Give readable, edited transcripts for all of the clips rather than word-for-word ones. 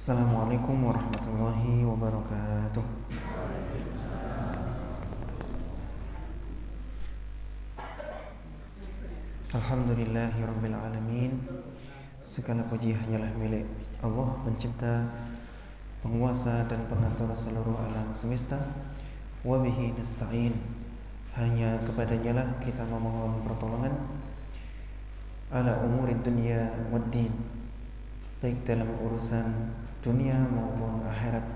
Assalamualaikum warahmatullahi wabarakatuh. Alhamdulillahi rabbil alamin. Segala puji hanyalah milik Allah, pencipta, penguasa dan pengatur seluruh alam semesta. Wa bihi nasta'in. Hanya kepadanya lah kita memohon pertolongan ala umuri dunya waddin, baik dalam urusan dunia maupun akhirat.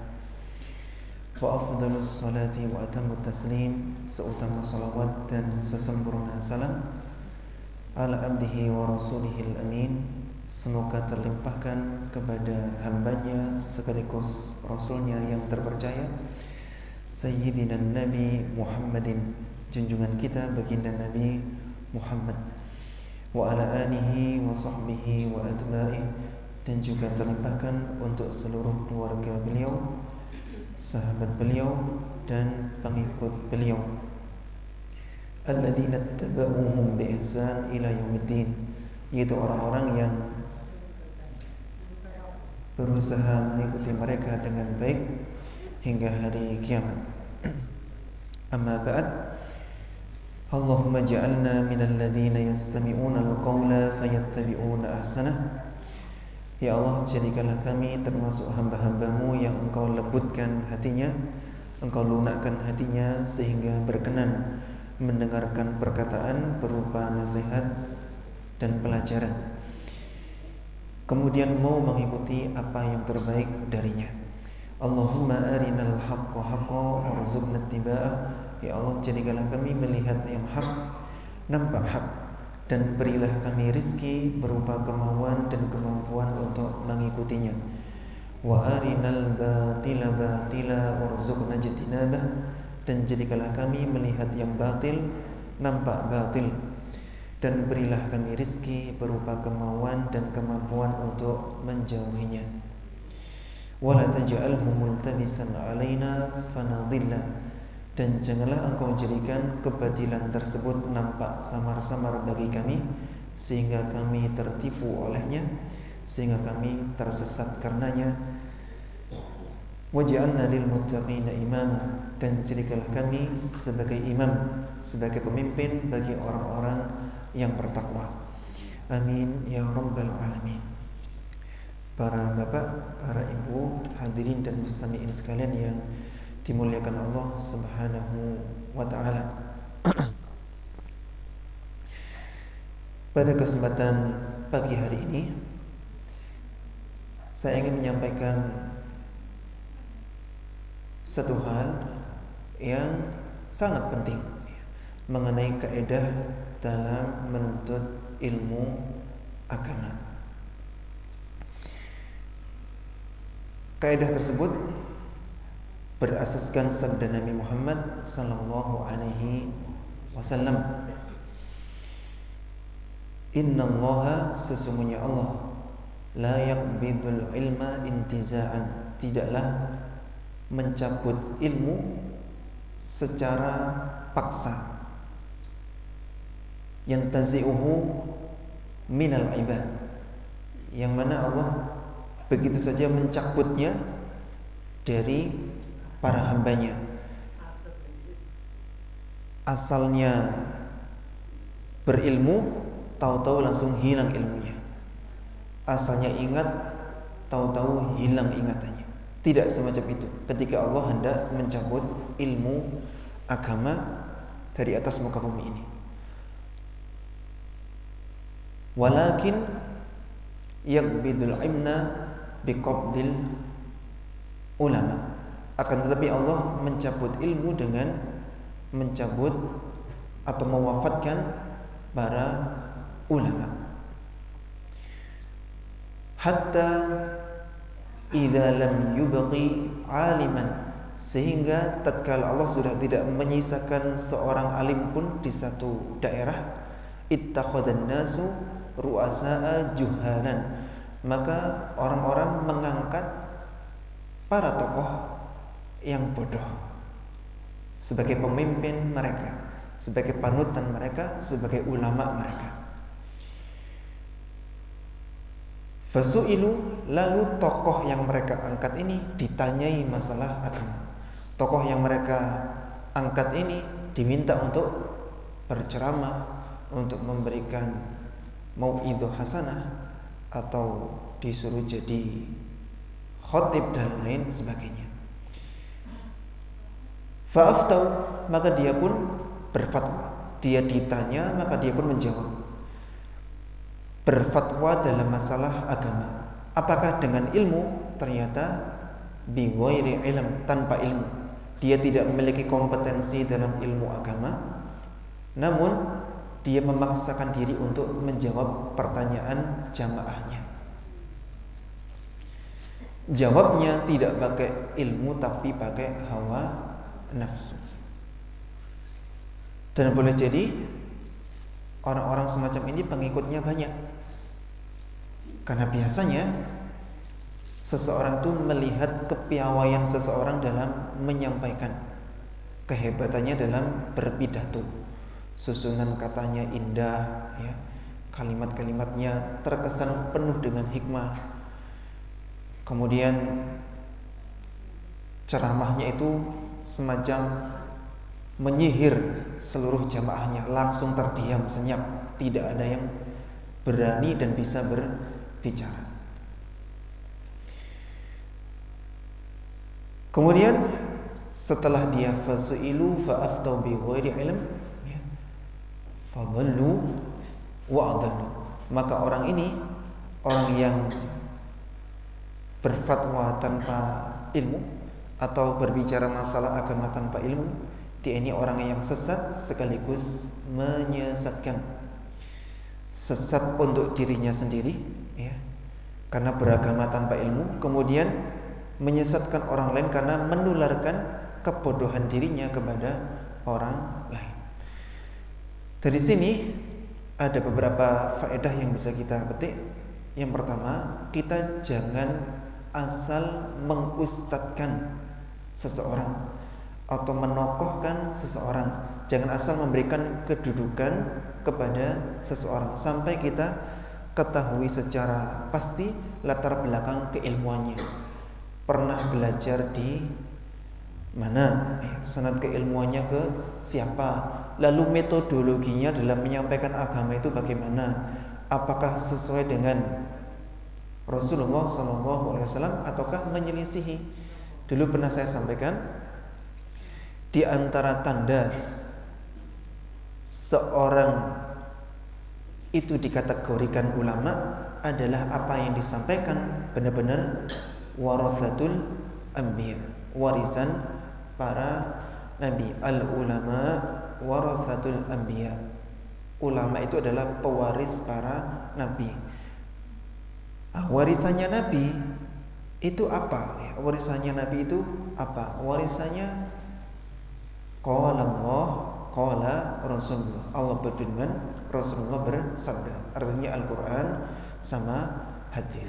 Wa afdalus salati wa atammut taslim, seutama salawat dan sesempurna salam ala abdihi wa rasulihil amin, semoga terlimpahkan kepada hambanya sekaligus rasulnya yang terpercaya, Sayyidina Nabi Muhammadin, junjungan kita baginda Nabi Muhammad, wa ala alihi wa sahbihi wa atba'ihi, dan juga terlimpahkan untuk seluruh keluarga beliau, sahabat beliau dan pengikut beliau, alladzina tabauhum bi ihsan ila yaumiddin, yaitu orang-orang yang berusaha mengikuti mereka dengan baik hingga hari kiamat. Amma ba'd, Allahumma ja'alna minal ladzina yastami'una al-qawla fayattabi'una ahsanah. Ya Allah, jadikanlah kami termasuk hamba-hambamu yang Engkau lembutkan hatinya, Engkau lunakkan hatinya sehingga berkenan mendengarkan perkataan berupa nasihat dan pelajaran, kemudian mau mengikuti apa yang terbaik darinya. Allahumma arinal haqqa haqqa warzuqna ittiba'ah. Ya Allah, jadikanlah kami melihat yang hak, nampak hak, dan berilah kami rizki berupa kemauan dan kemampuan untuk mengikutinya. Wa arinal batila batila warzuqna ijtinabah, dan jadikanlah kami melihat yang batil, nampak batil, dan berilah kami rizki berupa kemauan dan kemampuan untuk menjauhinya. Wala taj'alhu multabisan alaina fanadilla, dan janganlah Engkau jadikan kebatilan tersebut nampak samar-samar bagi kami sehingga kami tertipu olehnya, sehingga kami tersesat karenanya. Waj'alna lil muttaqina imama, dan jadikanlah kami sebagai imam, sebagai pemimpin bagi orang-orang yang bertakwa. Amin ya rabbal alamin. Para bapak, para ibu, hadirin dan mustami'in sekalian yang dimuliakan Allah Subhanahu wa ta'ala. Pada kesempatan pagi hari ini saya ingin menyampaikan satu hal yang sangat penting mengenai kaidah dalam menuntut ilmu agama. Kaidah tersebut berasaskan sabda Nabi Muhammad sallallahu alaihi wasallam, innallaha, sesungguhnya Allah, la yaqbidul ilma intiza'an, tidaklah mencabut ilmu secara paksa, yantazi'uhu minal ibad, yang mana Allah begitu saja mencabutnya dari para hambanya. Asalnya berilmu, tahu-tahu langsung hilang ilmunya. Asalnya ingat, tahu-tahu hilang ingatannya. Tidak semacam itu ketika Allah hendak mencabut ilmu agama dari atas muka bumi ini. Walakin yaqbidul ilma biqabdil ulama, akan tetapi Allah mencabut ilmu dengan mencabut atau mewafatkan para ulama. Hatta idza lam yubqi aliman, sehingga tatkala Allah sudah tidak menyisakan seorang alim pun di satu daerah, ittakhadhan nasu ru'asa'a juhalan, maka orang-orang mengangkat para tokoh yang bodoh sebagai pemimpin mereka, sebagai panutan mereka, sebagai ulama mereka. Fasu'ilu, lalu tokoh yang mereka angkat ini ditanyai masalah agama. Tokoh yang mereka angkat ini diminta untuk berceramah, untuk memberikan mau'idhah hasanah, atau disuruh jadi khotib dan lain sebagainya. Fa'aftau, maka dia pun berfatwa. Dia ditanya maka dia pun menjawab. Berfatwa dalam masalah agama. Apakah dengan ilmu? Ternyata bi ghairi ilm, tanpa ilmu. Dia tidak memiliki kompetensi dalam ilmu agama, namun dia memaksakan diri untuk menjawab pertanyaan jamaahnya. Jawabnya tidak pakai ilmu tapi pakai hawa nafsu. Dan boleh jadi orang-orang semacam ini pengikutnya banyak, karena biasanya seseorang itu melihat kepiawaian seseorang dalam menyampaikan, kehebatannya dalam berpidato. Susunan katanya indah, ya, kalimat-kalimatnya terkesan penuh dengan hikmah. Kemudian ceramahnya itu semacam menyihir seluruh jamaahnya, langsung terdiam senyap, tidak ada yang berani dan bisa berbicara. Kemudian setelah dia fasu'ilu fa'aftau bi ghairi ilm, ya, fadallu wa adallu, maka orang ini, orang yang berfatwa tanpa ilmu atau berbicara masalah agama tanpa ilmu, dia ini orang yang sesat sekaligus menyesatkan. Sesat untuk dirinya sendiri, ya, karena beragama tanpa ilmu, kemudian menyesatkan orang lain karena menularkan kebodohan dirinya kepada orang lain. Dari sini ada beberapa faedah yang bisa kita petik. Yang pertama, kita jangan asal mengustadkan seseorang atau menokohkan seseorang. Jangan asal memberikan kedudukan kepada seseorang sampai kita ketahui secara pasti latar belakang keilmuannya. Pernah belajar di mana, sanad keilmuannya ke siapa, lalu metodologinya dalam menyampaikan agama itu bagaimana, apakah sesuai dengan Rasulullah SAW ataukah menyelisihi. Dulu pernah saya sampaikan, di antara tanda seorang itu dikategorikan ulama adalah apa yang disampaikan benar-benar warathatul anbiya, warisan para nabi. Al ulama warathatul anbiya, ulama itu adalah pewaris para nabi. Warisannya nabi itu apa? Warisannya nabi itu apa? Warisannya qala Allah, qala Rasulullah. Allah berfirman, Rasulullah bersabda. Artinya Al-Quran sama hadis.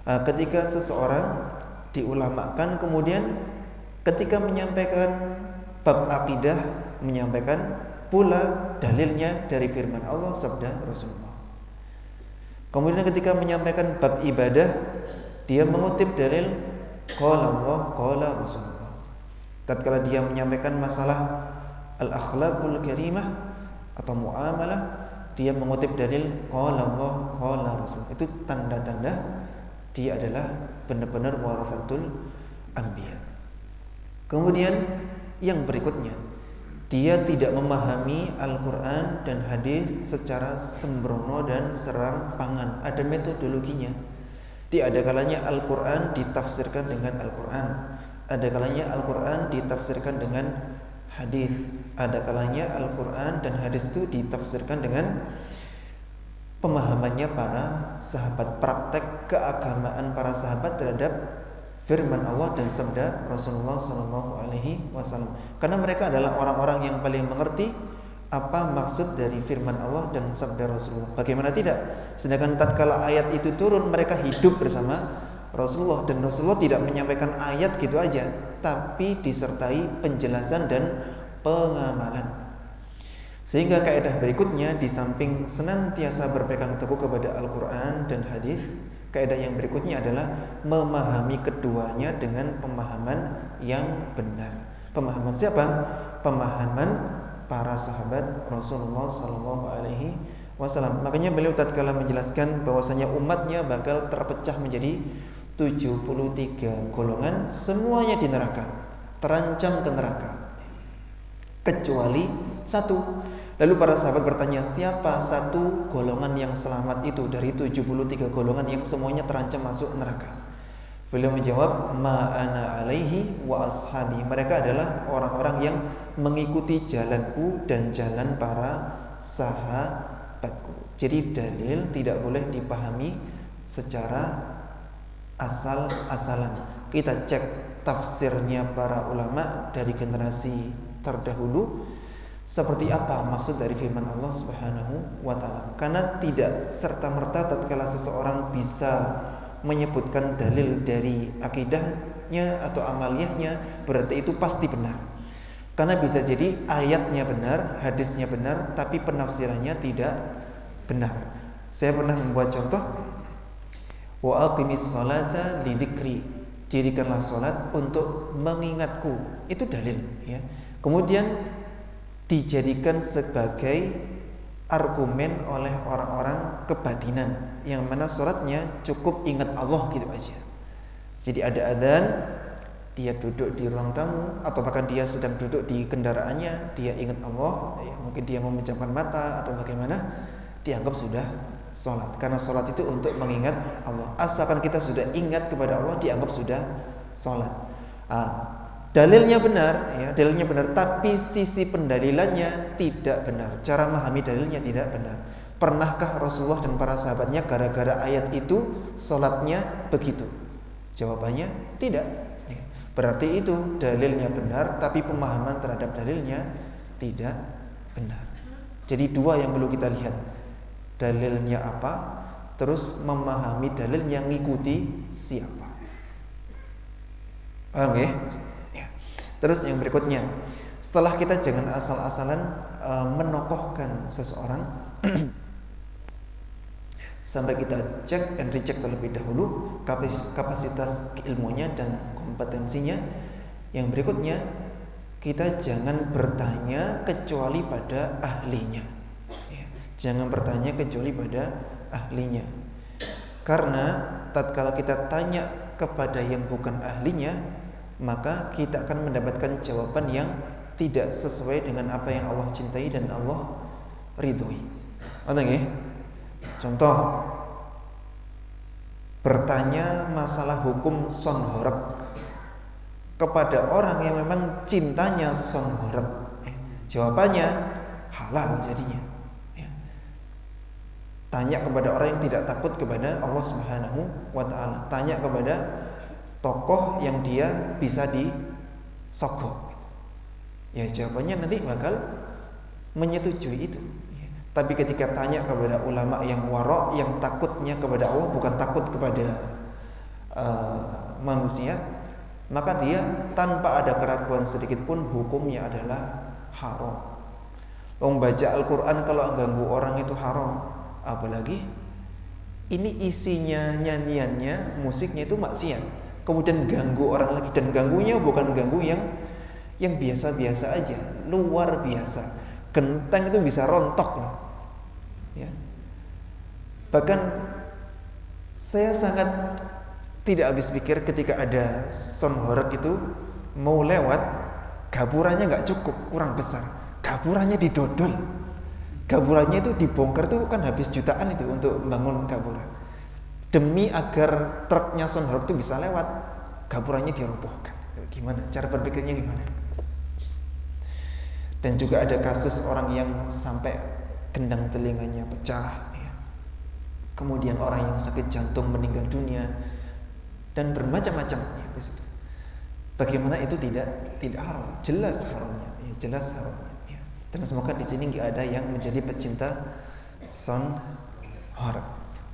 Ketika seseorang diulamakan, kemudian ketika menyampaikan bab akidah, menyampaikan pula dalilnya dari firman Allah, sabda Rasulullah. Kemudian ketika menyampaikan bab ibadah, dia mengutip dalil qala Allah, qala Rasulullah. Tatkala dia menyampaikan masalah al-akhlaqul karimah atau muamalah, dia mengutip dalil qala Allah, qala Rasulullah. Itu tanda-tanda dia adalah benar-benar warathatul anbiya. Kemudian yang berikutnya, dia tidak memahami Al-Quran dan hadis secara sembrono dan serampangan. Ada metodologinya. Ada kalanya Al-Quran ditafsirkan dengan Al-Quran, ada kalanya Al-Quran ditafsirkan dengan hadis, ada kalanya Al-Quran dan hadis itu ditafsirkan dengan pemahamannya para sahabat, praktek keagamaan para sahabat terhadap firman Allah dan sabda Rasulullah SAW. Karena mereka adalah orang-orang yang paling mengerti apa maksud dari firman Allah dan sabda Rasulullah. Bagaimana tidak? Sedangkan tatkala ayat itu turun, mereka hidup bersama Rasulullah, dan Rasulullah tidak menyampaikan ayat gitu aja, tapi disertai penjelasan dan pengamalan. Sehingga kaidah berikutnya, di samping senantiasa berpegang teguh kepada Al-Quran dan hadis, Kaidah yang berikutnya adalah memahami keduanya dengan pemahaman yang benar. Pemahaman siapa? Pemahaman para sahabat Rasulullah sallallahu alaihi wasallam. Makanya beliau tatkala menjelaskan bahwasanya umatnya bakal terpecah menjadi 73 golongan, semuanya di neraka, terancam ke neraka, kecuali satu. Lalu para sahabat bertanya, siapa satu golongan yang selamat itu dari 73 golongan yang semuanya terancam masuk neraka? Beliau menjawab, ma'ana alaihi wa ashabi. Mereka adalah orang-orang yang mengikuti jalanku dan jalan para sahabatku. Jadi dalil tidak boleh dipahami secara asal-asalan. Kita cek tafsirnya para ulama dari generasi terdahulu, seperti apa maksud dari firman Allah Subhanahu wa taala. Karena tidak serta-merta tatkala seseorang bisa menyebutkan dalil dari akidahnya atau amaliyahnya berarti itu pasti benar. Karena bisa jadi ayatnya benar, hadisnya benar, tapi penafsirannya tidak benar. Saya pernah membuat contoh, wa aqimis salata lidzikri, dirikanlah salat untuk mengingatku. Itu dalil, ya. Kemudian dijadikan sebagai argumen oleh orang-orang kebatinan yang mana sholatnya cukup ingat Allah gitu aja. Jadi ada adzan, dia duduk di ruang tamu atau bahkan dia sedang duduk di kendaraannya, dia ingat Allah, ya, mungkin dia memejamkan mata atau bagaimana, dianggap sudah sholat. Karena sholat itu untuk mengingat Allah. Asalkan kita sudah ingat kepada Allah, dianggap sudah sholat. Dalilnya benar, ya, dalilnya benar, tapi sisi pendalilannya tidak benar. Cara memahami dalilnya tidak benar. Pernahkah Rasulullah dan para sahabatnya gara-gara ayat itu sholatnya begitu? Jawabannya tidak. Berarti itu dalilnya benar, tapi pemahaman terhadap dalilnya tidak benar. Jadi dua yang perlu kita lihat, dalilnya apa, terus memahami dalilnya ngikuti siapa. Paham ya? Terus yang berikutnya, setelah kita jangan asal-asalan menokohkan seseorang sampai kita cek and recheck terlebih dahulu kapasitas ilmunya dan kompetensinya. Yang berikutnya, kita jangan bertanya kecuali pada ahlinya, ya. Jangan bertanya kecuali pada ahlinya, karena tatkala kita tanya kepada yang bukan ahlinya, maka kita akan mendapatkan jawaban yang tidak sesuai dengan apa yang Allah cintai dan Allah ridhoi. Contoh, bertanya masalah hukum sonhorek kepada orang yang memang cintanya sonhorek, jawabannya halal jadinya. Tanya kepada orang yang tidak takut kepada Allah Subhanahu wa ta'ala. Tanya kepada tokoh yang dia bisa disogok, ya jawabannya nanti bakal menyetujui itu, ya. Tapi ketika tanya kepada ulama yang warok, yang takutnya kepada Allah, bukan takut kepada manusia, maka dia tanpa ada keraguan sedikit pun hukumnya adalah haram. Membaca Al-Quran kalau ganggu orang itu haram, apalagi ini isinya nyanyiannya, musiknya itu maksiat. Kemudian ganggu orang lagi, dan ganggunya bukan ganggu yang biasa-biasa aja, luar biasa. Genteng itu bisa rontok, ya. Bahkan saya sangat tidak habis pikir ketika ada sonhorek itu mau lewat, gaburannya nggak cukup, kurang besar, gaburannya didodol. Gaburannya itu dibongkar tuh kan habis jutaan itu untuk bangun gaburan. Demi agar truknya sonhorek itu bisa lewat, gaburannya dirobohkan. Gimana? Cara berpikirnya gimana? Dan juga ada kasus orang yang sampai gendang telinganya pecah, ya. Kemudian orang yang sakit jantung meninggal dunia, dan bermacam-macam, ya, bagaimana itu tidak haram? Jelas haramnya, ya, jelas haramnya, ya. Dan semoga di sini nggak ada yang menjadi pecinta sonhorek.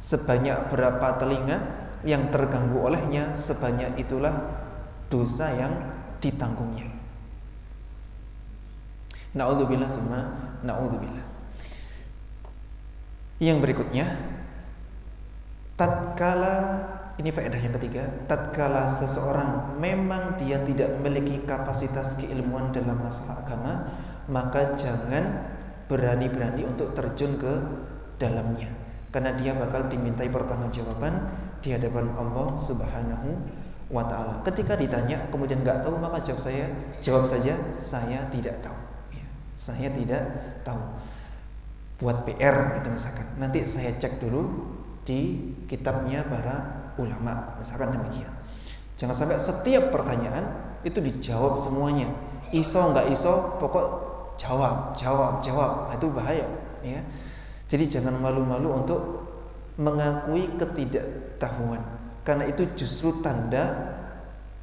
Sebanyak berapa telinga yang terganggu olehnya, sebanyak itulah dosa yang ditanggungnya. Na'udzubillah summa na'udzubillah. Yang berikutnya, tatkala, ini faedah yang ketiga, tatkala seseorang memang dia tidak memiliki kapasitas keilmuan dalam masalah agama, maka jangan berani-berani untuk terjun ke dalamnya, karena dia bakal dimintai pertanggungjawaban di hadapan Allah Subhanahu wa ta'ala. Ketika ditanya kemudian nggak tahu, maka jawab saja saya tidak tahu ya, saya tidak tahu. Buat PR gitu misalkan, nanti saya cek dulu di kitabnya para ulama, misalkan demikian. Jangan sampai setiap pertanyaan itu dijawab semuanya, iso nggak iso pokok jawab. Nah, itu bahaya ya. Jadi jangan malu-malu untuk mengakui ketidaktahuan, karena itu justru tanda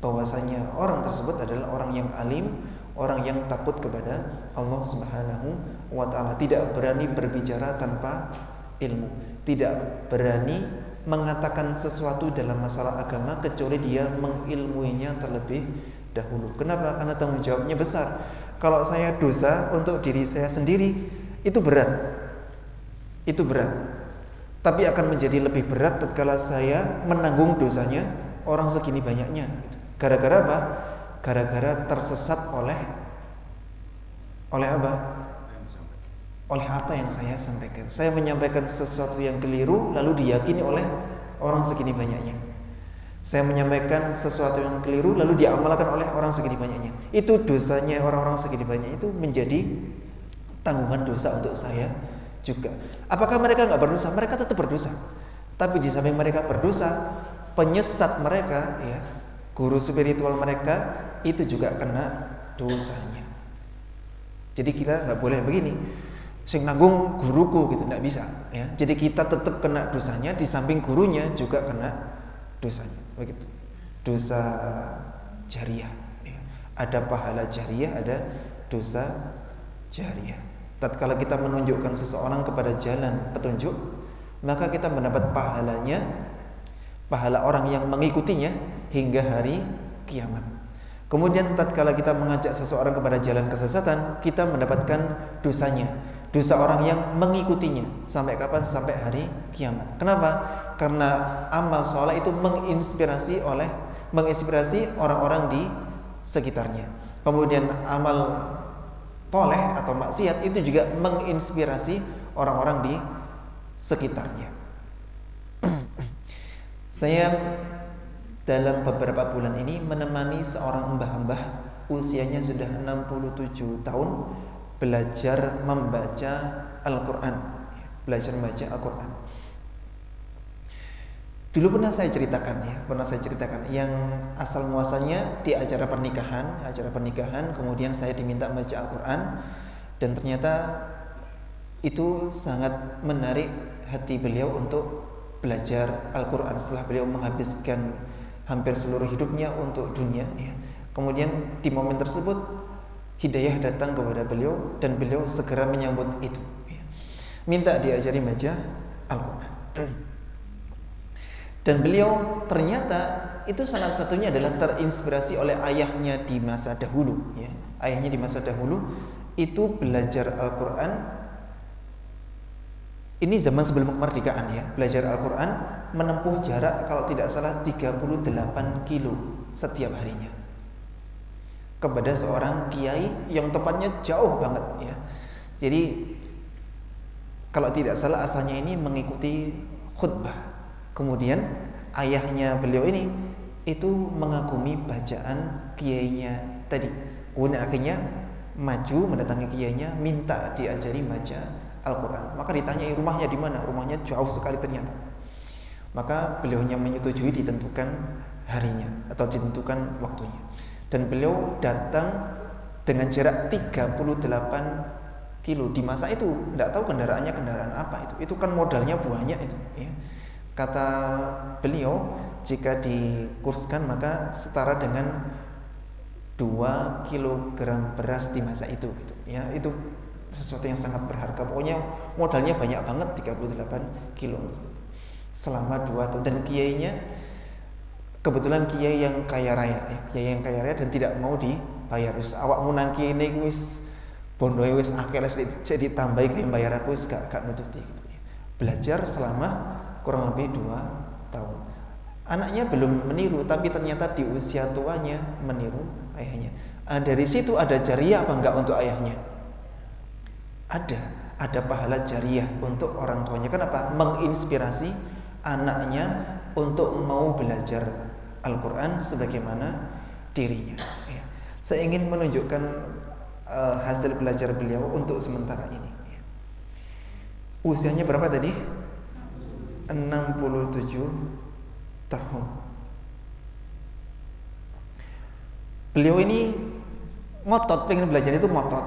bahwasanya orang tersebut adalah orang yang alim, orang yang takut kepada Allah Subhanahu wa ta'ala, tidak berani berbicara tanpa ilmu, tidak berani mengatakan sesuatu dalam masalah agama kecuali dia mengilmuinya terlebih dahulu. Kenapa? Karena tanggung jawabnya besar. Kalau saya dosa untuk diri saya sendiri itu berat, tapi akan menjadi lebih berat tatkala saya menanggung dosanya orang segini banyaknya. Gara-gara apa? Gara-gara tersesat oleh apa? Oleh apa yang saya sampaikan. Saya menyampaikan sesuatu yang keliru lalu diyakini oleh orang segini banyaknya. Saya menyampaikan sesuatu yang keliru lalu diamalkan oleh orang segini banyaknya. Itu dosanya orang-orang segini banyak itu menjadi tanggungan dosa untuk saya juga. Apakah mereka nggak berdosa? Mereka tetap berdosa. Tapi di samping mereka berdosa, penyesat mereka, ya, guru spiritual mereka itu juga kena dosanya. Jadi kita nggak boleh begini, sing nanggung guruku gitu, nggak bisa. Ya. Jadi kita tetap kena dosanya, di samping gurunya juga kena dosanya. Begitu. Dosa jariah. Ya. Ada pahala jariah, ada dosa jariah. Tatkala kita menunjukkan seseorang kepada jalan petunjuk, maka kita mendapat pahalanya, pahala orang yang mengikutinya hingga hari kiamat. Kemudian tatkala kita mengajak seseorang kepada jalan kesesatan, kita mendapatkan dosanya, dosa orang yang mengikutinya. Sampai kapan? Sampai hari kiamat. Kenapa? Karena amal soleh itu menginspirasi orang-orang di sekitarnya. Kemudian amal toleh atau maksiat itu juga menginspirasi orang-orang di sekitarnya. Saya dalam beberapa bulan ini menemani seorang mbah-mbah usianya sudah 67 tahun belajar membaca Al-Quran. Dulu pernah saya ceritakan yang asal muasalnya di acara pernikahan, kemudian saya diminta membaca Al-Quran, dan ternyata itu sangat menarik hati beliau untuk belajar Al-Quran setelah beliau menghabiskan hampir seluruh hidupnya untuk dunia, ya. Kemudian di momen tersebut hidayah datang kepada beliau dan beliau segera menyambut itu, ya. Minta diajari membaca Al-Quran. Dan beliau ternyata itu salah satunya adalah terinspirasi oleh ayahnya di masa dahulu, ya. Ayahnya di masa dahulu itu belajar Al-Quran. Ini zaman sebelum kemerdekaan, ya. Belajar Al-Quran menempuh jarak kalau tidak salah 38 kilo setiap harinya kepada seorang kiai yang tempatnya jauh banget, ya. Jadi kalau tidak salah asalnya ini mengikuti khutbah. Kemudian ayahnya beliau ini itu mengagumi bacaan kiainya tadi. Kemudian akhirnya maju mendatangi kiainya, minta diajari baca Al-Quran. Maka ditanyai rumahnya di mana? Rumahnya jauh sekali ternyata. Maka beliaunya menyetujui ditentukan harinya atau ditentukan waktunya. Dan beliau datang dengan jarak 38 kilo di masa itu. Tidak tahu kendaraannya kendaraan apa itu. Itu kan modalnya banyak itu, ya. Kata beliau, jika dikurskan maka setara dengan 2 kilogram beras di masa itu, gitu, ya. Itu sesuatu yang sangat berharga. Pokoknya modalnya banyak banget, 38 kilo selama 2 tahun. Dan kiainya kebetulan kiai yang kaya raya, ya. Kiai yang kaya raya dan tidak mau dibayar. Wis awakmu nang kene wis bondoe wis akeh jadi tambahi kaya bayar aku wis gak nututi, gitu, ya. Belajar selama kurang lebih 2 tahun. Anaknya belum meniru, tapi ternyata di usia tuanya meniru ayahnya. Dari situ ada jariyah apa enggak untuk ayahnya? Ada pahala jariyah untuk orang tuanya. Kenapa? Menginspirasi anaknya untuk mau belajar Al-Quran sebagaimana dirinya. Saya ingin menunjukkan hasil belajar beliau untuk sementara ini. Usianya berapa tadi? 67 tahun. Beliau ini ngotot, pengen belajar itu ngotot.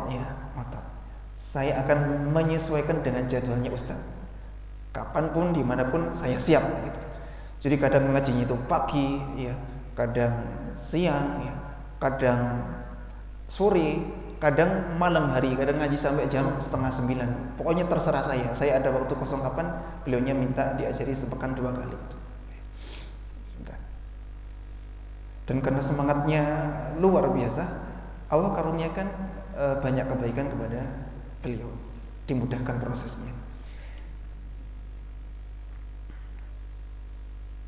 Saya akan menyesuaikan dengan jadwalnya Ustaz. Kapanpun, dimanapun saya siap gitu. Jadi kadang ngajinya itu pagi, ya, kadang siang, ya, kadang sore, kadang malam hari, kadang ngaji sampai jam 8:30. Pokoknya terserah saya. Saya ada waktu kosong kapan, beliaunya minta diajari sepekan 2 kali itu. Dan karena semangatnya luar biasa, Allah karuniakan banyak kebaikan kepada beliau, dimudahkan prosesnya.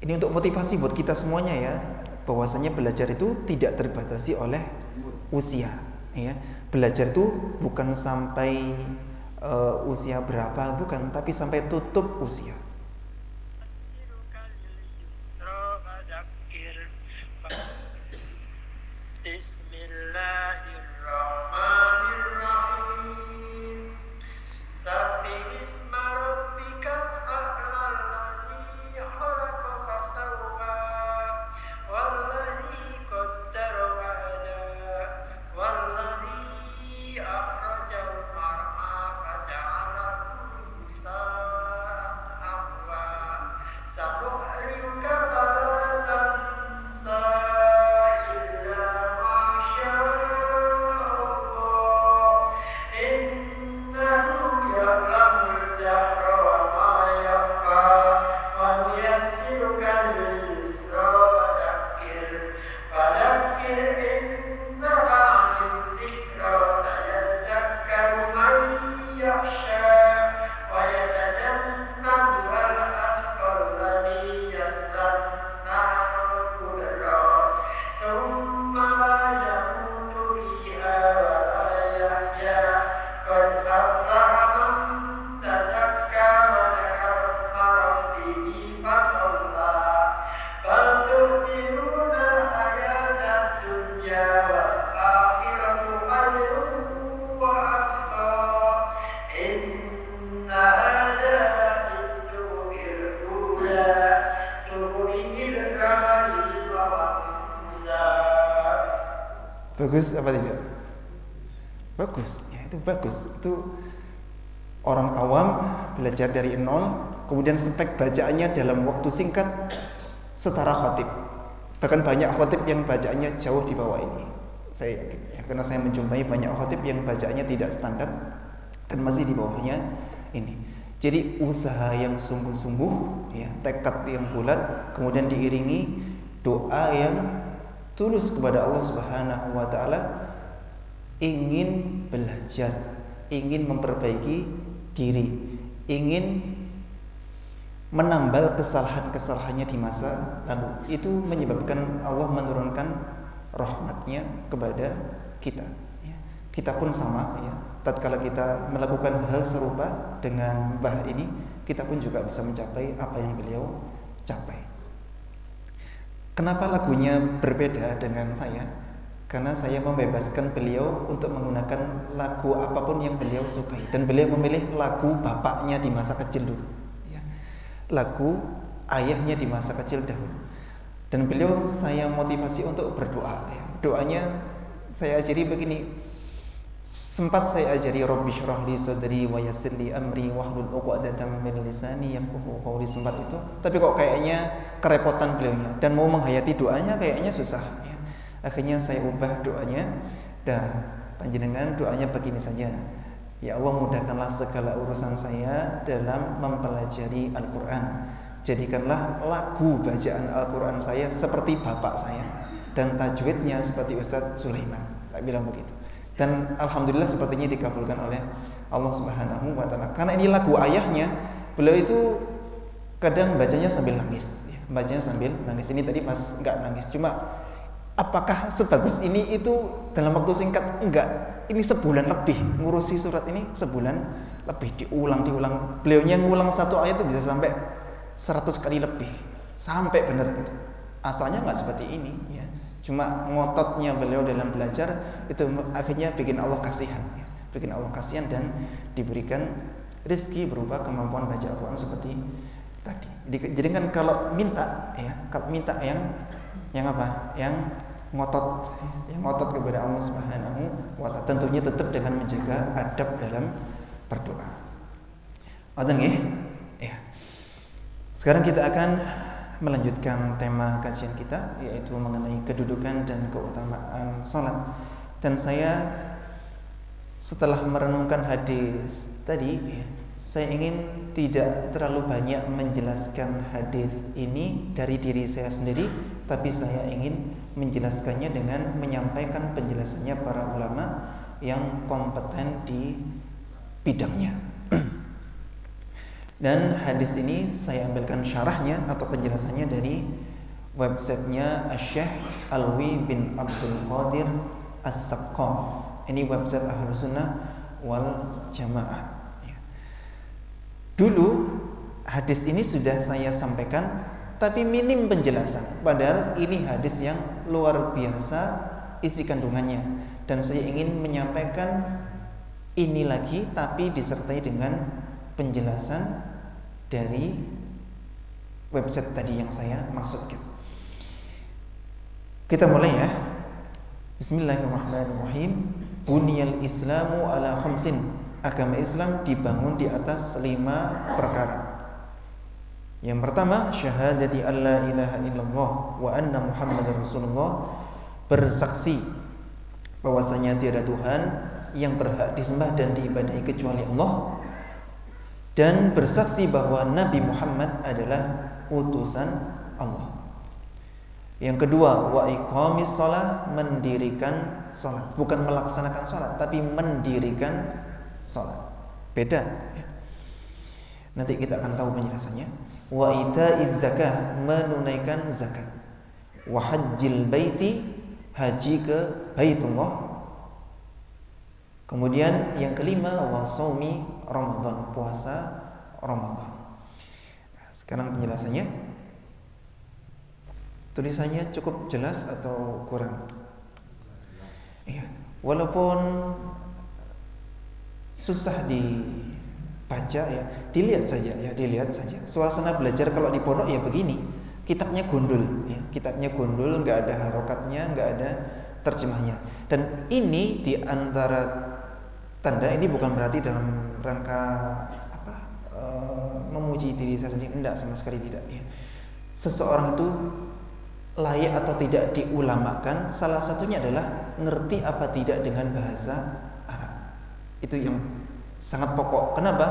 Ini untuk motivasi buat kita semuanya ya, bahwasanya belajar itu tidak terbatasi oleh usia. Ya, belajar itu bukan sampai usia berapa, bukan, tapi sampai tutup usia. Bismillahirrahmanirrahim. Sabbih isma rabbikal a'la alladzi khalaqa fasawwa walladzi qaddara fahada walladzi akhrajal mar'a faja'alahu ghusaa'an ahwa sanuqri'uka fala tansa Bagus apa tidak? Bagus, ya itu bagus. Itu orang awam belajar dari nol, kemudian spek bacaannya dalam waktu singkat setara khatib. Bahkan banyak khatib yang bacaannya jauh di bawah ini. Saya yakin, ya, karena saya menjumpai banyak khatib yang bacaannya tidak standar dan masih di bawahnya ini. Jadi usaha yang sungguh-sungguh, ya, tekad yang bulat, kemudian diiringi doa yang tulus kepada Allah Subhanahu wa taala, ingin belajar, ingin memperbaiki diri, ingin menambal kesalahan-kesalahannya di masa lalu. Itu menyebabkan Allah menurunkan rahmatnya kepada kita. Kita pun sama, ya. Tatkala kita melakukan hal serupa dengan Mbah ini, kita pun juga bisa mencapai apa yang beliau capai. Kenapa lagunya berbeda dengan saya? Karena saya membebaskan beliau untuk menggunakan lagu apapun yang beliau sukai, dan beliau memilih lagu bapaknya di masa kecil dulu, ya. Lagu ayahnya di masa kecil dahulu. Dan beliau saya motivasi untuk berdoa, ya. Doanya saya ajari begini. Sempat saya ajari Rabbi syrah li sadri wa yassir li amri wahlul 'uqdatam min lisani yafqahu qawli, sempat itu. Tapi kok kayaknya kerepotan beliaunya dan mau menghayati doanya kayaknya susah, ya. Akhirnya saya ubah doanya. Panjenengan doanya begini saja. Ya Allah, mudahkanlah segala urusan saya dalam mempelajari Al-Qur'an. Jadikanlah lagu bacaan Al-Qur'an saya seperti bapak saya, dan tajwidnya seperti Ustaz Sulaiman. Tak bilang begitu. Dan alhamdulillah sepertinya dikabulkan oleh Allah Subhanahu wa taala. Karena ini lagu ayahnya, beliau itu kadang bacanya sambil nangis, ya. bacanya sambil nangis. Ini tadi pas nggak nangis, cuma apakah sebagus ini itu dalam waktu singkat? Enggak. Ini sebulan lebih ngurusi surat ini, sebulan lebih diulang. Beliaunya ngulang satu ayat itu bisa sampai 100 kali lebih, sampai benar gitu. Asalnya nggak seperti ini ya. Cuma ngototnya beliau dalam belajar itu akhirnya bikin Allah kasihan ya. Bikin Allah kasihan dan diberikan rezeki berupa kemampuan baca Al-Quran seperti tadi. Jadi kan kalau minta yang apa? Yang ngotot kepada Allah Subhanahu wa ta'ala, tentunya tetap dengan menjaga adab dalam berdoa. Ngoten nggih? Ya. Sekarang kita akan melanjutkan tema kajian kita, yaitu mengenai kedudukan dan keutamaan salat. Dan saya setelah merenungkan hadis tadi, saya ingin tidak terlalu banyak menjelaskan hadis ini dari diri saya sendiri, tapi saya ingin menjelaskannya dengan menyampaikan penjelasannya para ulama yang kompeten di bidangnya. Dan hadis ini saya ambilkan syarahnya atau penjelasannya dari websitenya Syekh Alwi bin Abdul Qadir As-Saqqaf. Ini website Ahlus Sunnah wal Jamaah. Dulu hadis ini sudah saya sampaikan, tapi minim penjelasan. Padahal ini hadis yang luar biasa isi kandungannya, dan saya ingin menyampaikan ini lagi, tapi disertai dengan penjelasan dari website tadi yang saya maksudkan. Kita mulai ya. Bismillahirrahmanirrahim. Buniyal Islamu ala khamsin. Agama Islam dibangun di atas 5 perkara. Yang pertama, syahadati alla ilaha illallah wa anna Muhammadar Rasulullah, bersaksi bahwasanya tiada Tuhan yang berhak disembah dan diibadahi kecuali Allah, dan bersaksi bahwa Nabi Muhammad adalah utusan Allah. Yang kedua, wa iqamis shalah, mendirikan salat, bukan melaksanakan salat tapi mendirikan salat. Beda ya. Nanti kita akan tahu penjelasannya. Wa itaiz zakah, menunaikan zakat. Wa hajjil baiti, haji ke Baitullah. Kemudian yang kelima, wa shaumi Ramadan, puasa Ramadan. Nah, sekarang penjelasannya. Tulisannya cukup jelas atau kurang? Iya, walaupun susah dibaca ya, dilihat saja. Suasana belajar kalau di pondok ya begini. Kitabnya gundul ya, nggak ada harokatnya, nggak ada terjemahnya. Dan ini di antara tanda, ini bukan berarti dalam rangka memuji diri saya sendiri, enggak, sama sekali tidak ya. Seseorang itu layak atau tidak diulamakan, salah satunya adalah ngerti apa tidak dengan bahasa Arab. Itu yang sangat pokok. Kenapa?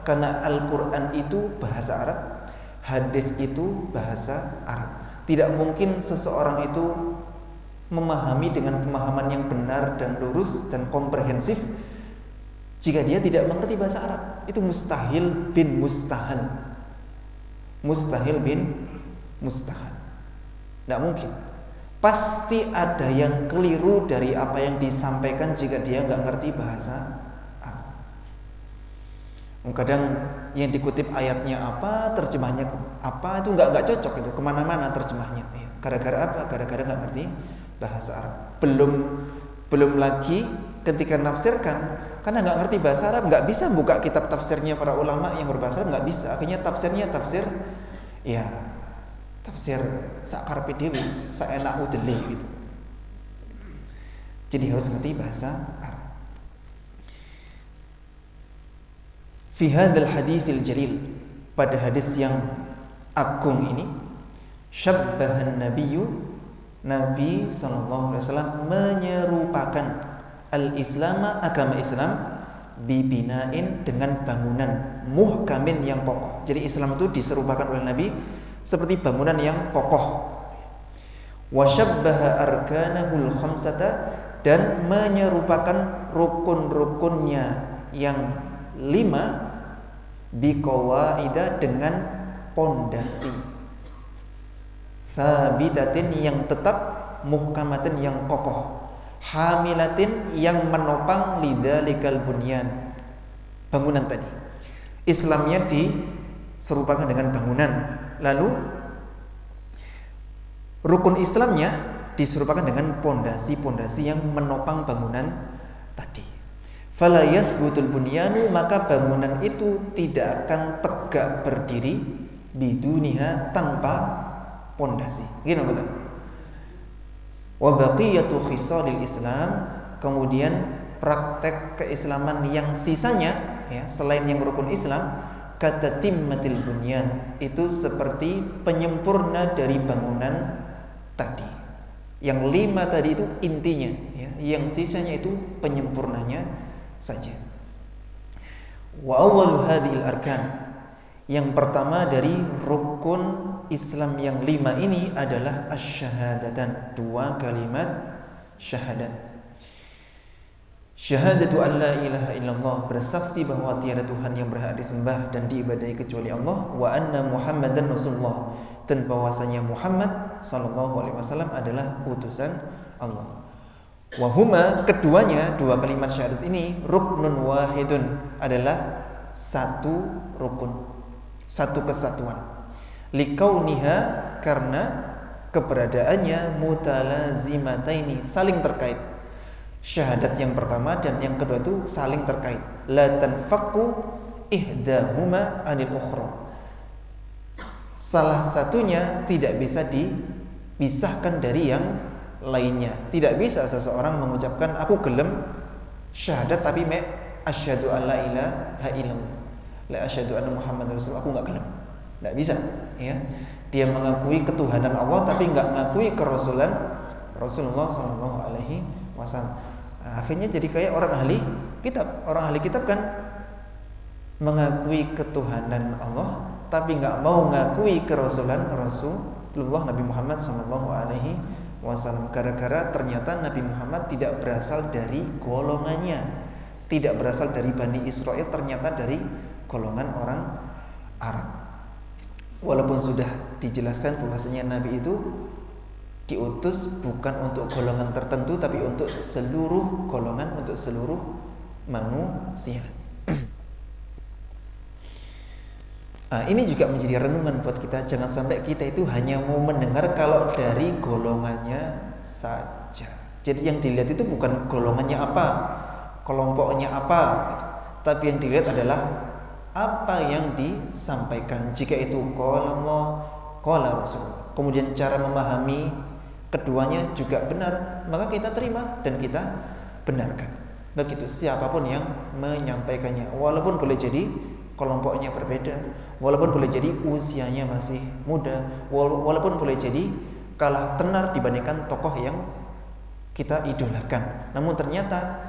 Karena Al-Quran itu bahasa Arab, hadis itu bahasa Arab. Tidak mungkin seseorang itu memahami dengan pemahaman yang benar dan lurus dan komprehensif jika dia tidak mengerti bahasa Arab. Itu mustahil bin mustahil. Mustahil bin mustahil. Tidak mungkin. Pasti ada yang keliru dari apa yang disampaikan jika dia nggak ngerti bahasa Arab. Kadang yang dikutip ayatnya apa, terjemahnya apa, itu nggak cocok itu, kemana-mana terjemahnya. Gara-gara apa? Gara-gara nggak ngerti bahasa Arab. Belum lagi ketika nafsirkan, karena nggak ngerti bahasa Arab, nggak bisa buka kitab tafsirnya para ulama yang berbahasa Arab, nggak bisa. Akhirnya tafsirnya tafsir sakarepe dhewe, saenak udele gitu. Jadi harus ngerti bahasa Arab. Fi hadzal haditsil jalil, pada hadis yang agung ini, syabbahan nabiyyu, Nabi sallallahu alaihi wasallam menyerupakan al-Islam, agama Islam, bibinain, dengan bangunan muhkamin yang kokoh. Jadi Islam itu diserupakan oleh Nabi seperti bangunan yang kokoh. Wa syabbaha arkanahul khamsata, dan menyerupakan rukun-rukunnya yang 5, biqawaida, dengan pondasi. thabitatin yang tetap, muhkamatin yang kokoh, hamilatin yang menopang lidzalikal bunyan, bangunan tadi. Islamnya diserupakan dengan bangunan, lalu rukun Islamnya diserupakan dengan pondasi-pondasi yang menopang bangunan tadi. Fala yathbutul bunyanu, maka bangunan itu tidak akan tegak berdiri biduniha, tanpa pondasi. Gini betul. Wa baqiyatu khisalil Islam, kemudian praktek keislaman yang sisanya ya, selain yang rukun Islam, kata timmatil bunyan, itu seperti penyempurna dari bangunan tadi. Yang 5 tadi itu intinya ya, yang sisanya itu penyempurnanya saja. Wa awwalu hadhil arkan, yang pertama dari rukun Islam yang 5 ini adalah asyhadatan, 2 kalimat syahadat. Syahadatu an la ilaha illallah, bersaksi bahwa tiada Tuhan yang berhak disembah dan diibadahi kecuali Allah, wa anna Muhammadan Rasulullah, dan bahwasanya Muhammad sallallahu alaihi wasallam adalah utusan Allah. Wa huma, keduanya, 2 kalimat syahadat ini, ruknun wahidun, adalah satu rukun, satu kesatuan. Likauniha, karena keberadaannya, mutalazimataini, saling terkait. Syahadat yang pertama dan yang kedua itu saling terkait. La tanfaqu ihdahuma anil ukhra, salah satunya tidak bisa dipisahkan dari yang lainnya. Tidak bisa seseorang mengucapkan aku gelem syahadat tapi asyhadu an la ilaha illallah, la asyhadu anna Muhammadar Rasulullah, aku enggak gelem. Enggak bisa ya. Dia mengakui ketuhanan Allah tapi enggak mengakui kerasulan Rasulullah sallallahu alaihi wasallam. Akhirnya jadi kayak orang ahli kitab. Orang ahli kitab kan mengakui ketuhanan Allah tapi enggak mau mengakui kerasulan Rasulullah Nabi Muhammad sallallahu alaihi wasallam, gara-gara ternyata Nabi Muhammad tidak berasal dari golongannya, tidak berasal dari Bani Israel, ternyata dari golongan orang Arab. Walaupun sudah dijelaskan bahwasanya Nabi itu diutus bukan untuk golongan tertentu tapi untuk seluruh golongan, untuk seluruh manusia. Ini juga menjadi renungan buat kita. Jangan sampai kita itu hanya mau mendengar kalau dari golongannya saja. Jadi yang dilihat itu bukan golongannya apa, kelompoknya apa gitu. Tapi yang dilihat adalah apa yang disampaikan. Jika itu qala Allah, qala Rasul, kemudian cara memahami keduanya juga benar, maka kita terima dan kita benarkan. Begitu siapapun yang menyampaikannya, walaupun boleh jadi kelompoknya berbeda, walaupun boleh jadi usianya masih muda, walaupun boleh jadi kalah tenar dibandingkan tokoh yang kita idolakan, namun ternyata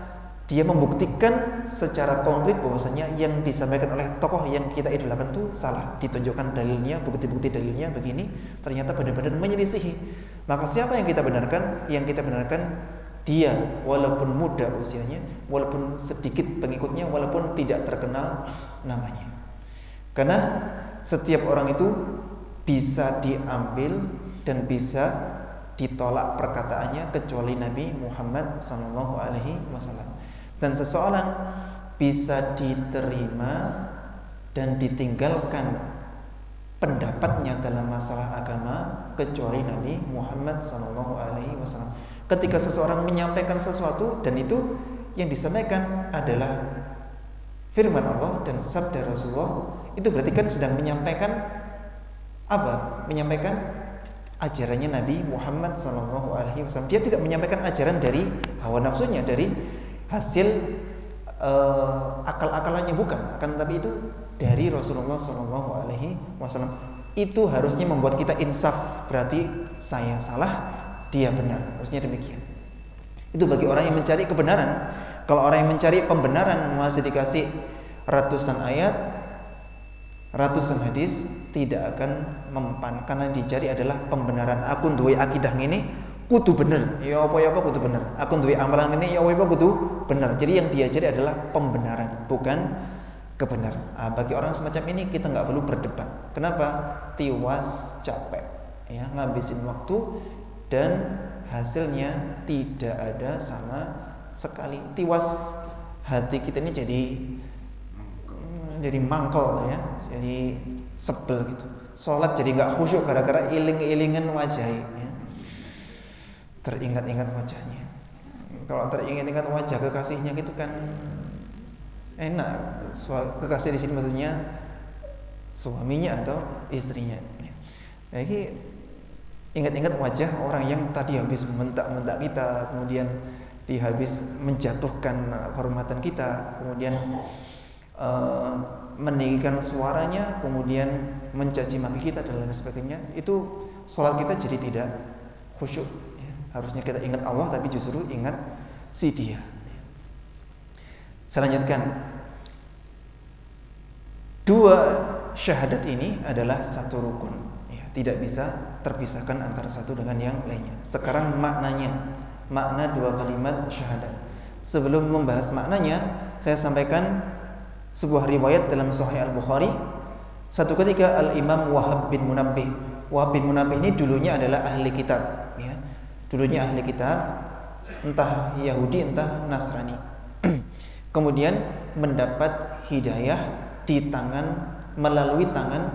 dia membuktikan secara konkret bahwasanya yang disampaikan oleh tokoh yang kita idolakan itu salah, ditunjukkan dalilnya, bukti-bukti dalilnya begini, ternyata benar-benar menyelisihi. Maka siapa yang kita benarkan? Yang kita benarkan dia, walaupun muda usianya, walaupun sedikit pengikutnya, walaupun tidak terkenal namanya. Karena setiap orang itu bisa diambil dan bisa ditolak perkataannya kecuali Nabi Muhammad SAW. Dan seseorang bisa diterima dan ditinggalkan pendapatnya dalam masalah agama kecuali Nabi Muhammad SAW. Ketika seseorang menyampaikan sesuatu dan itu yang disampaikan adalah firman Allah dan sabda Rasulullah, itu berarti kan sedang menyampaikan apa? Menyampaikan ajarannya Nabi Muhammad SAW. Dia tidak menyampaikan ajaran dari hawa nafsunya, dari hasil akal-akalannya, bukan. Akan tetapi itu dari Rasulullah SAW. Itu harusnya membuat kita insaf. Berarti saya salah, dia benar. Harusnya demikian. Itu bagi orang yang mencari kebenaran. Kalau orang yang mencari pembenaran masih dikasih ratusan ayat, ratusan hadis, tidak akan mempan. Karena dicari adalah pembenaran. Aku duwe akidah ngene kudu bener, ya apa kudu bener. Aku duwe amalan ngene ya apa kudu bener. Jadi yang dia cari adalah pembenaran, bukan kebenaran. Bagi orang semacam ini kita nggak perlu berdebat. Kenapa? Tiwas capek. ya, ngabisin waktu dan hasilnya tidak ada sama sekali. Tiwas hati kita ini jadi mangkel ya, jadi sebel gitu. Sholat jadi nggak khusyuk gara-gara iling-ilingan wajahnya, ya. Teringat-ingat wajahnya. Kalau teringat-ingat wajah kekasihnya gitu kan enak. Kekasih di sini maksudnya suaminya atau istrinya. Jadi ingat-ingat wajah orang yang tadi habis mentak-mentak kita, kemudian dia habis menjatuhkan kehormatan kita, kemudian meninggikan suaranya, kemudian mencaci maki kita dan lain sebagainya. Itu sholat kita jadi tidak khusyuk. Ya. Harusnya kita ingat Allah tapi justru ingat si dia. Saya lanjutkan. Dua syahadat ini adalah satu rukun, ya, tidak bisa terpisahkan antara satu dengan yang lainnya. Sekarang makna dua kalimat syahadat. Sebelum membahas maknanya, saya sampaikan sebuah riwayat dalam Sahih Al-Bukhari. Satu ketika Al-Imam Wahab bin Munabbih. Wahab bin Munabbih ini dulunya adalah ahli kitab, ya. Dulunya ahli kitab, entah Yahudi entah Nasrani. Kemudian mendapat hidayah melalui tangan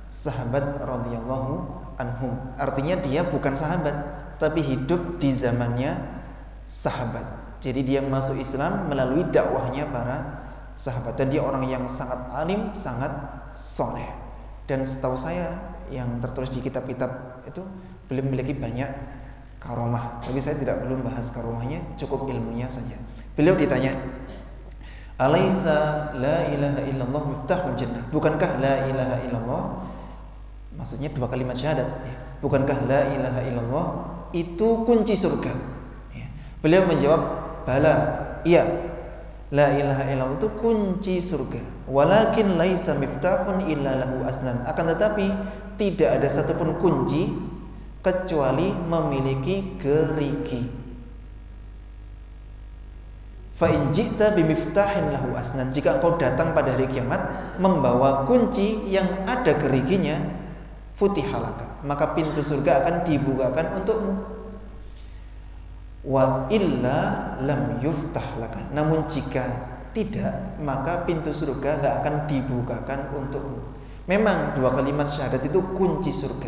sahabat radhiyallahu anhum. Artinya dia bukan sahabat, tapi hidup di zamannya sahabat. Jadi dia masuk Islam melalui dakwahnya para sahabat, dan dia orang yang sangat alim, sangat soleh. Dan setahu saya yang tertulis di kitab-kitab itu beliau memiliki banyak karomah, tapi saya belum bahas karomahnya, cukup ilmunya saja. Beliau ditanya, Alaisa la ilaha illallah miftahul jannah. Bukankah la ilaha illallah, maksudnya dua kalimat syahadat, ya. Bukankah la ilaha illallah itu kunci surga, ya. Beliau menjawab, bala, iya, la ilaha illallah itu kunci surga. Walakin laisa miftahun illa lahu asnan. Akan tetapi tidak ada satupun kunci kecuali memiliki gerigi. Fa in ji'ta bimiftahin lahu asnan. Jika engkau datang pada hari kiamat membawa kunci yang ada geriginya, futihalaka, maka pintu surga akan dibukakan untukmu. Wa illa lam yuftah laka. Namun jika tidak, maka pintu surga enggak akan dibukakan untukmu. Memang dua kalimat syahadat itu kunci surga,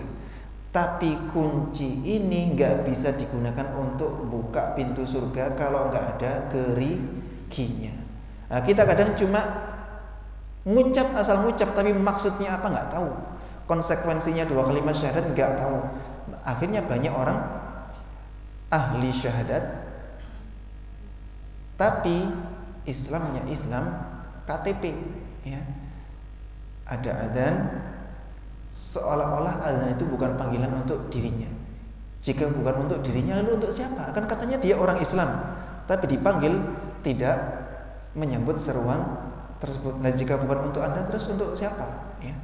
tapi kunci ini nggak bisa digunakan untuk buka pintu surga kalau nggak ada geriginya. Nah, kita kadang cuma ngucap, asal ngucap, tapi maksudnya apa nggak tahu, konsekuensinya dua kalimat syahadat nggak tahu. Akhirnya banyak orang ahli syahadat, tapi Islamnya Islam KTP, ya. Ada adzan, seolah-olah azan itu bukan panggilan untuk dirinya. Jika bukan untuk dirinya, lalu untuk siapa? Kan katanya dia orang Islam, tapi dipanggil tidak menyambut seruan tersebut. Nah, jika bukan untuk Anda, terus untuk siapa? Ya.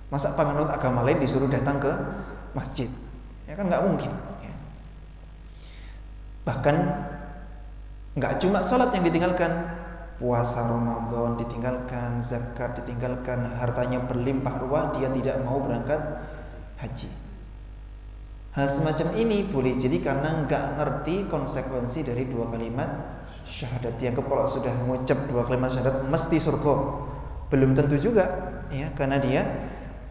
Masa penganut agama lain disuruh datang ke masjid? Ya kan nggak mungkin. Ya. Bahkan nggak cuma sholat yang ditinggalkan, puasa Ramadan ditinggalkan, zakat ditinggalkan, hartanya berlimpah ruah, dia tidak mau berangkat haji. Hal semacam ini boleh jadi karena nggak ngerti konsekuensi dari dua kalimat syahadat. Yang kalau sudah mengucap dua kalimat syahadat mesti surga, belum tentu juga, ya, karena dia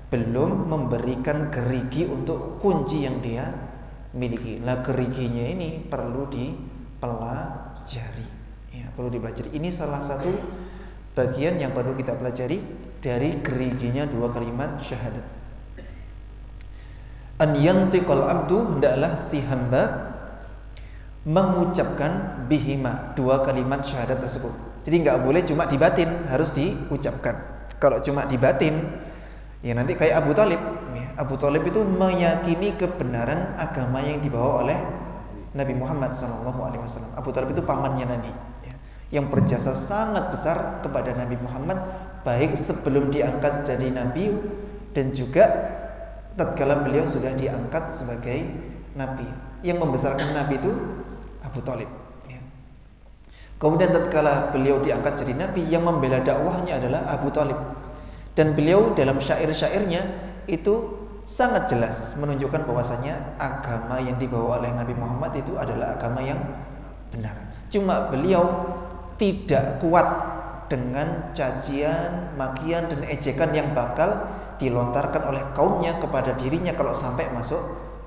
belum memberikan gerigi untuk kunci yang dia miliki. Nah, geriginya ini perlu dipelajari. Ya, perlu dipelajari. Ini salah satu bagian yang perlu kita pelajari dari geriginya dua kalimat syahadat. An yantiqal abdu, hendaklah si hamba mengucapkan bihima, dua kalimat syahadat tersebut. Jadi nggak boleh cuma di batin, harus diucapkan. Kalau cuma di batin, ya nanti kayak Abu Thalib. Ya, Abu Thalib itu meyakini kebenaran agama yang dibawa oleh Nabi Muhammad SAW. Abu Thalib itu pamannya Nabi, ya, yang berjasa sangat besar kepada Nabi Muhammad, baik sebelum diangkat jadi Nabi dan juga tatkala beliau sudah diangkat sebagai Nabi. Yang membesarkan Nabi itu Abu Thalib, ya. Kemudian tatkala beliau diangkat jadi Nabi, yang membela dakwahnya adalah Abu Thalib. Dan beliau dalam syair-syairnya itu sangat jelas menunjukkan bahwasanya agama yang dibawa oleh Nabi Muhammad itu adalah agama yang benar. Cuma beliau tidak kuat dengan cacian, makian dan ejekan yang bakal dilontarkan oleh kaumnya kepada dirinya kalau sampai masuk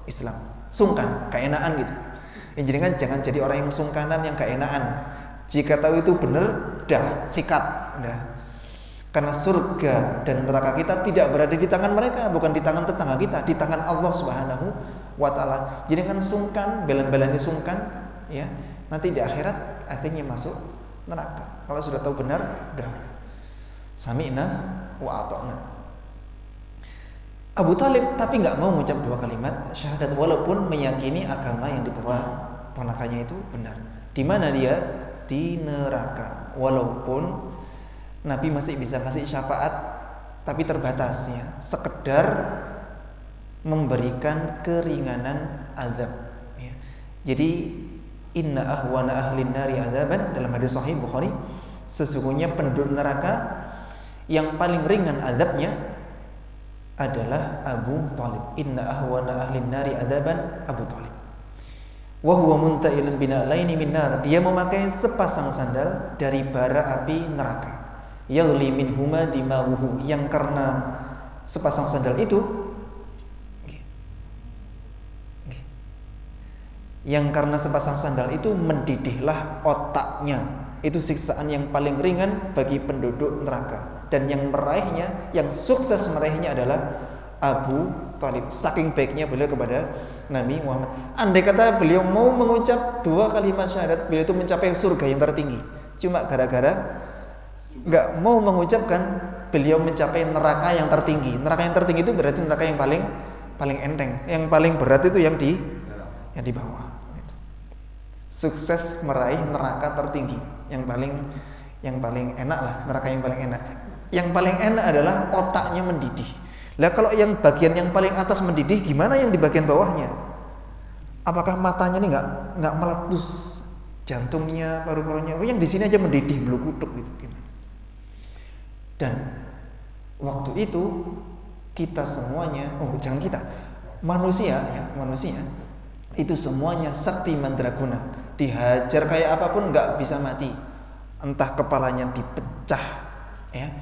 Islam. Sungkan, keenaan gitu. Jadi kan jangan jadi orang yang sungkanan, yang keenaan. Jika tahu itu benar, dah sikat, dah. Karena surga dan neraka kita tidak berada di tangan mereka, bukan di tangan tetangga kita, di tangan Allah Subhanahu wa taala. Jadi kan sungkan, bela-belanya sungkan, ya. Nanti di akhirat akhirnya masuk neraka. Kalau sudah tahu benar, dah. Sami'na wa ata'na. Abu Talib tapi nggak mau mengucap dua kalimat syahadat walaupun meyakini agama yang dibawa ponakannya itu benar. Di mana dia? Di neraka. Walaupun Nabi masih bisa kasih syafaat, tapi terbatas ya, sekedar memberikan keringanan azab. Ya. Jadi inna ahwana ahlin nari azaban dalam hadis Sahih Bukhari, sesungguhnya penduduk neraka yang paling ringan azabnya adalah Abu Talib. Inna ahwana ahlin nari azaban Abu Talib. Wa huwa munta'ilun bina'laini min nar. Dia memakai sepasang sandal dari bara api neraka. Yaghli minhuma dima'uhu, yang karena sepasang sandal itu mendidihlah otaknya. Itu siksaan yang paling ringan bagi penduduk neraka. Dan yang meraihnya, yang sukses meraihnya adalah Abu Talib. Saking baiknya beliau kepada Nabi Muhammad. Andai kata beliau mau mengucap dua kalimat syahadat, beliau itu mencapai surga yang tertinggi. Cuma gara-gara nggak mau mengucapkan, beliau mencapai neraka yang tertinggi. Neraka yang tertinggi itu berarti neraka yang paling enteng. Yang paling berat itu yang di bawah. Sukses meraih neraka tertinggi, yang paling enak lah, neraka yang paling enak. Yang paling enak adalah otaknya mendidih. Lah kalau yang bagian yang paling atas mendidih, gimana yang di bagian bawahnya? Apakah matanya ini nggak meletus, jantungnya, paru-parunya? Oh, yang di sini aja mendidih, belum kutuk gitu. Dan waktu itu kita semuanya, manusia itu semuanya sakti mandraguna, dihajar kayak apapun nggak bisa mati, entah kepalanya dipecah, ya,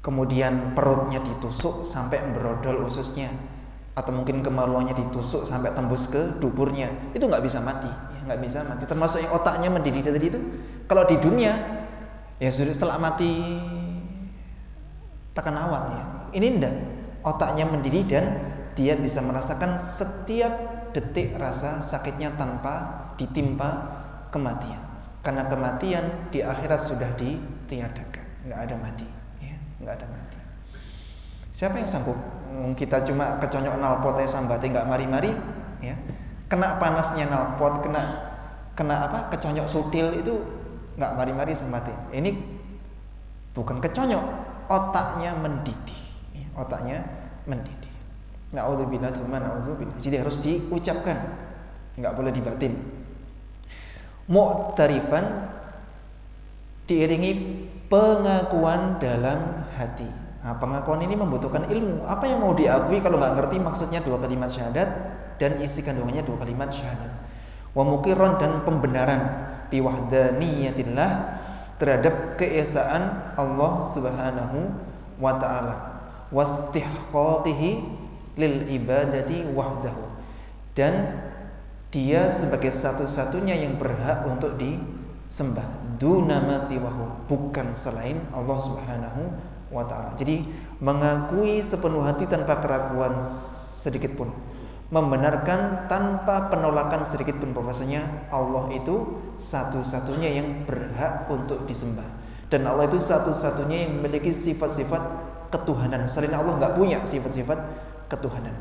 kemudian perutnya ditusuk sampai berodol ususnya, atau mungkin kemaluannya ditusuk sampai tembus ke duburnya, itu nggak bisa mati, ya, nggak bisa mati. Termasuk yang otaknya mendidih tadi itu, kalau di dunia ya sudah setelah mati tekan awan ya. Ini enggak, otaknya mendidih dan dia bisa merasakan setiap detik rasa sakitnya tanpa ditimpa kematian. Karena kematian di akhirat sudah ditiadakan, nggak ada mati, ya, nggak ada mati. Siapa yang sanggup? Kita cuma keconyok nalpot aja sambate nggak mari-mari, ya. Kena panasnya nalpot, kena keconyok sutil itu nggak mari-mari sambate. Ini bukan keconyok, otaknya mendidih, ya, otaknya mendidih. Na'udzubillah tsumma na'udzubillah. Jadi harus diucapkan, nggak boleh dibatin. Mu'tarifan, diiringi pengakuan dalam hati. Nah, pengakuan ini membutuhkan ilmu. Apa yang mau diakui kalau nggak ngerti maksudnya dua kalimat syahadat dan isi kandungannya dua kalimat syahadat. Wa muqirran, dan pembenaran biwahdaniyatillah, terhadap keesaan Allah Subhanahu wa taala, wastihqaqihi lil ibadati wahdahu, dan dia sebagai satu-satunya yang berhak untuk disembah, duna ma siwahu, bukan selain Allah Subhanahu wa taala. Jadi mengakui sepenuh hati tanpa keraguan sedikit pun, membenarkan tanpa penolakan sedikit pun bahwasanya Allah itu satu-satunya yang berhak untuk disembah, dan Allah itu satu-satunya yang memiliki sifat-sifat ketuhanan. Selain Allah nggak punya sifat-sifat ketuhanan.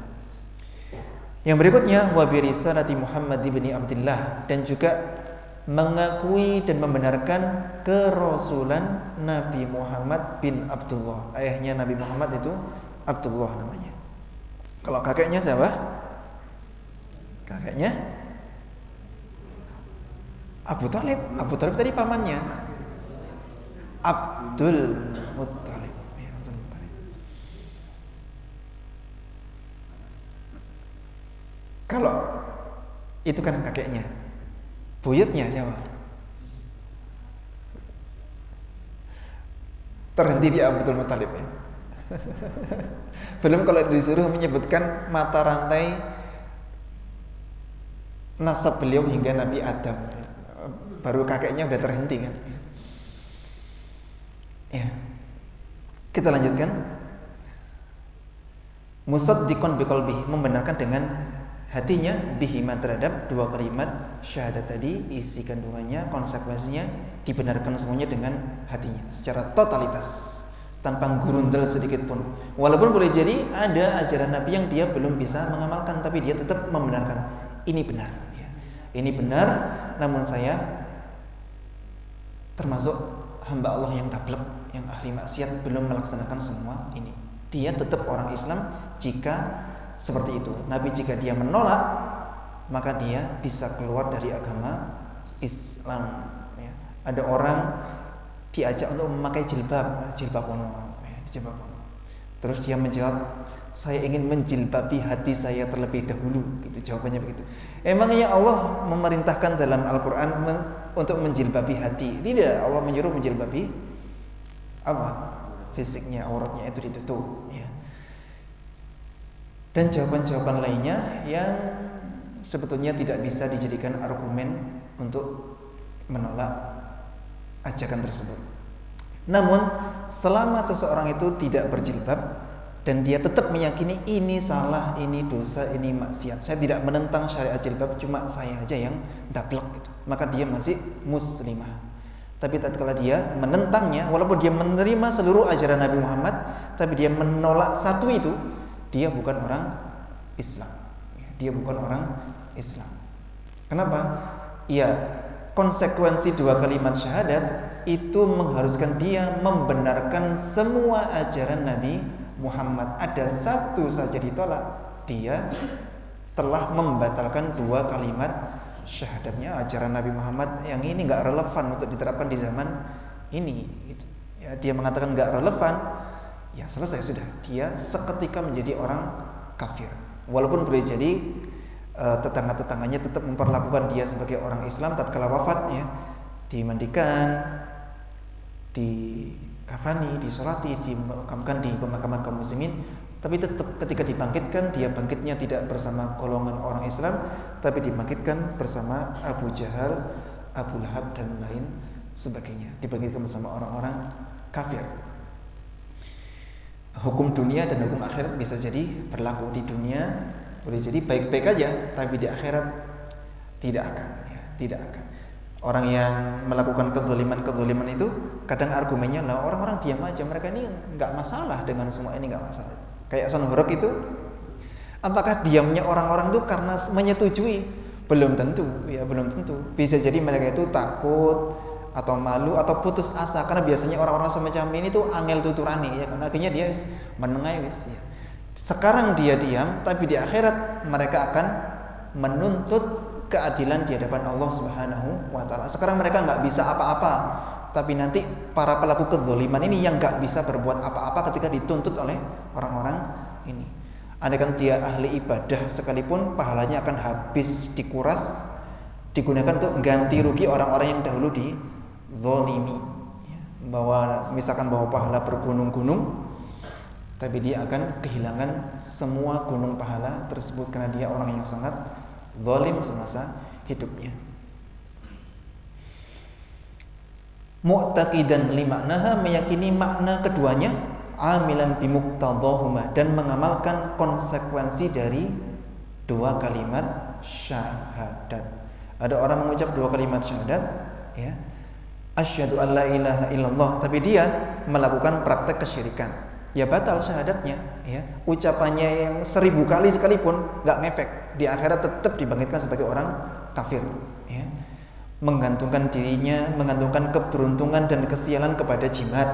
Yang berikutnya, wa bi risalati Muhammad ibni Abdullah, dan juga mengakui dan membenarkan kerasulan Nabi Muhammad bin Abdullah. Ayahnya Nabi Muhammad itu Abdullah namanya. Kalau kakeknya siapa? Kakeknya Abu Talib. Abu Talib tadi pamannya Abdul Muttalib. Kalau itu kan kakeknya, buyutnya siapa? Terhenti di Abdul Muthalib ya. Belum kalau disuruh menyebutkan mata rantai nasab beliau hingga Nabi Adam, baru kakeknya udah terhenti kan. Ya, kita lanjutkan. Musaddiqan biqalbihi, membenarkan dengan hatinya, bihima, terhadap dua kalimat syahadat tadi, isi kandungannya, konsekuensinya dibenarkan semuanya dengan hatinya secara totalitas, tanpa gurundel sedikit pun. Walaupun boleh jadi ada ajaran Nabi yang dia belum bisa mengamalkan, tapi dia tetap membenarkan ini benar ya. Ini benar, namun saya termasuk hamba Allah yang tablek, yang ahli maksiat, belum melaksanakan semua ini. Dia tetap orang Islam jika seperti itu. Nabi jika dia menolak, maka dia bisa keluar dari agama Islam ya. Ada orang diajak untuk memakai jilbab ono ya, jilbab ono. Terus dia menjawab, saya ingin menjilbabi hati saya terlebih dahulu, gitu jawabannya begitu. Emangnya Allah memerintahkan dalam Al-Quran untuk menjilbabi hati? Tidak, Allah menyuruh menjilbabi apa? Fisiknya, auratnya itu ditutup ya. Dan jawaban-jawaban lainnya yang sebetulnya tidak bisa dijadikan argumen untuk menolak ajakan tersebut. Namun selama seseorang itu tidak berjilbab dan dia tetap meyakini ini salah, ini dosa, ini maksiat, saya tidak menentang syariat jilbab, cuma saya aja yang daplek gitu, maka dia masih muslimah. Tapi tatkala dia menentangnya, walaupun dia menerima seluruh ajaran Nabi Muhammad, tapi dia menolak satu itu, dia bukan orang Islam. Dia bukan orang Islam. Kenapa? Ya, konsekuensi dua kalimat syahadat itu mengharuskan dia membenarkan semua ajaran Nabi Muhammad. Ada satu saja ditolak, dia telah membatalkan dua kalimat syahadatnya. Ajaran Nabi Muhammad yang ini nggak relevan untuk diterapkan di zaman ini gitu. Ya, dia mengatakan nggak relevan, ya selesai sudah, dia seketika menjadi orang kafir. Walaupun boleh jadi tetangga-tetangganya tetap memperlakukan dia sebagai orang Islam tatkala wafatnya, dimandikan, dikafani, disolati, dimakamkan di pemakaman kaum muslimin. Tapi tetap ketika dibangkitkan, dia bangkitnya tidak bersama golongan orang Islam, tapi dibangkitkan bersama Abu Jahal, Abu Lahab dan lain sebagainya. Dibangkitkan bersama orang-orang kafir. Hukum dunia dan hukum akhirat bisa jadi berlaku. Di dunia boleh jadi baik-baik aja, tapi di akhirat tidak akan ya, tidak akan. Orang yang melakukan kezaliman itu kadang argumennya lah, orang-orang diam aja, mereka ini nggak masalah dengan semua ini, nggak masalah. Kayak Sonhorok itu, apakah diamnya orang-orang itu karena menyetujui? Belum tentu, ya belum tentu. Bisa jadi mereka itu takut atau malu atau putus asa, karena biasanya orang-orang semacam ini tuh angel tuturani ya, karena akhirnya dia menengai wis ya. Sekarang dia diam, tapi di akhirat mereka akan menuntut keadilan di hadapan Allah Subhanahu wa taala. Sekarang mereka nggak bisa apa-apa, tapi nanti para pelaku kezaliman ini yang nggak bisa berbuat apa-apa ketika dituntut oleh orang-orang ini. Andaikan dia ahli ibadah sekalipun, pahalanya akan habis dikuras, digunakan untuk ganti rugi orang-orang yang dahulu dizalimi. Bahwa misalkan bahwa pahala bergunung-gunung, tapi dia akan kehilangan semua gunung pahala tersebut karena dia orang yang sangat zalim semasa hidupnya. Mu'taqidan li maknaha, meyakini makna keduanya, amilan bimuqtadahuma, dan mengamalkan konsekuensi dari dua kalimat syahadat. Ada orang mengucap dua kalimat syahadat ya, asyhadu an la ilaha illallah, tapi dia melakukan praktek kesyirikan, ya batal syahadatnya ya. Ucapannya yang 1000 kali sekalipun nggak ngefek, di akhirat tetap dibangkitkan sebagai orang kafir ya. Menggantungkan dirinya, menggantungkan keberuntungan dan kesialan kepada jimat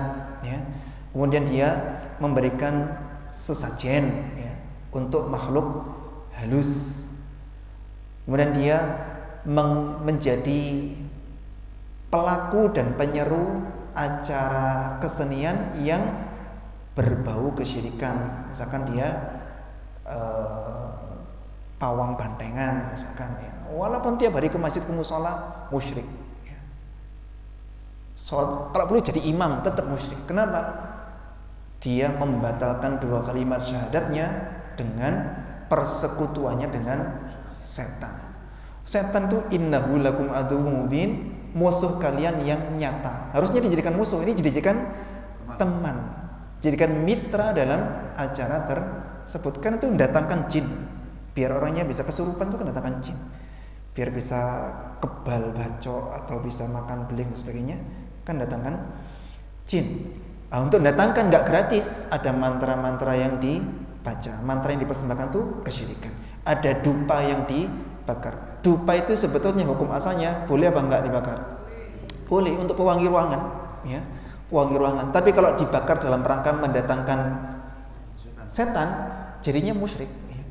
ya. Kemudian dia memberikan sesajen ya, untuk makhluk halus. Kemudian dia menjadi pelaku dan penyeru acara kesenian yang berbau kesyirikan. Misalkan dia pawang bantengan misalkan ya. Walaupun tiap hari ke masjid ke musola musyrik ya. Sholat, kalau perlu jadi imam tetap musyrik. Kenapa? Dia membatalkan 2 kalimat syahadatnya dengan persekutuannya dengan setan. Setan itu innahu lakum aduwwum mubin, musuh kalian yang nyata. Harusnya dijadikan musuh, ini dijadikan teman, jadikan mitra dalam acara tersebut. Kan itu mendatangkan jin, biar orangnya bisa kesurupan itu kan datangkan jin, biar bisa kebal bacok atau bisa makan beling dan sebagainya, kan datangkan jin. Nah, untuk mendatangkan nggak gratis, ada mantra-mantra yang dibaca, mantra yang dipersembahkan itu kesyirikan. Ada dupa yang dibakar. Dupa itu sebetulnya hukum asalnya boleh apa enggak dibakar? Boleh, untuk pewangi ruangan, ya, pewangi ruangan. Tapi kalau dibakar dalam rangka mendatangkan setan, jadinya musyrik. Ya.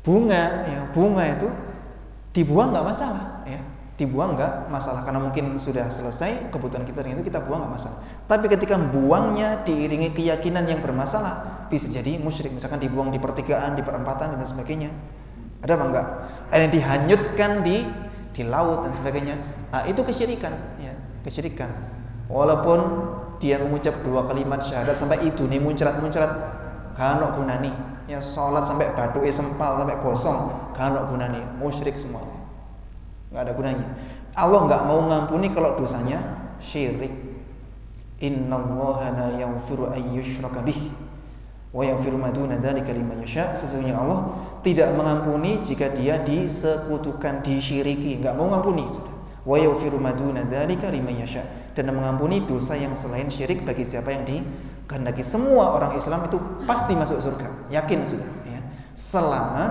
Bunga, ya, bunga itu dibuang nggak masalah, ya, dibuang nggak masalah karena mungkin sudah selesai kebutuhan kita dengan itu, kita buang nggak masalah. Tapi ketika buangnya diiringi keyakinan yang bermasalah, bisa jadi musyrik. Misalkan dibuang di pertigaan, di perempatan dan sebagainya. Ada apa enggak? Ada yang dihanyutkan di laut dan sebagainya. Nah, itu kesyirikan, ya, kesyirikan. Walaupun dia mengucap 2 kalimat syahadat sampai itu nih muncrat-muncrat, kanok gunani. Ya, sholat sampai batuke sempal sampai gosong, kanok gunani, musyrik semuanya. Enggak ada gunanya. Allah enggak mau ngampuni kalau dosanya syirik. Innallaha la yaghfiru ay yushraka bih wa yaghfiru ma duna dzalika liman yasha. Sesungguhnya Allah tidak mengampuni jika dia disekutukan, disyiriki, enggak mau ngampuni sudah. Wa yaghfiru ma duna dzalika liman yasha, dan mengampuni dosa yang selain syirik bagi siapa yang dikehendaki. Semua orang Islam itu pasti masuk surga, yakin sudah, ya. Selama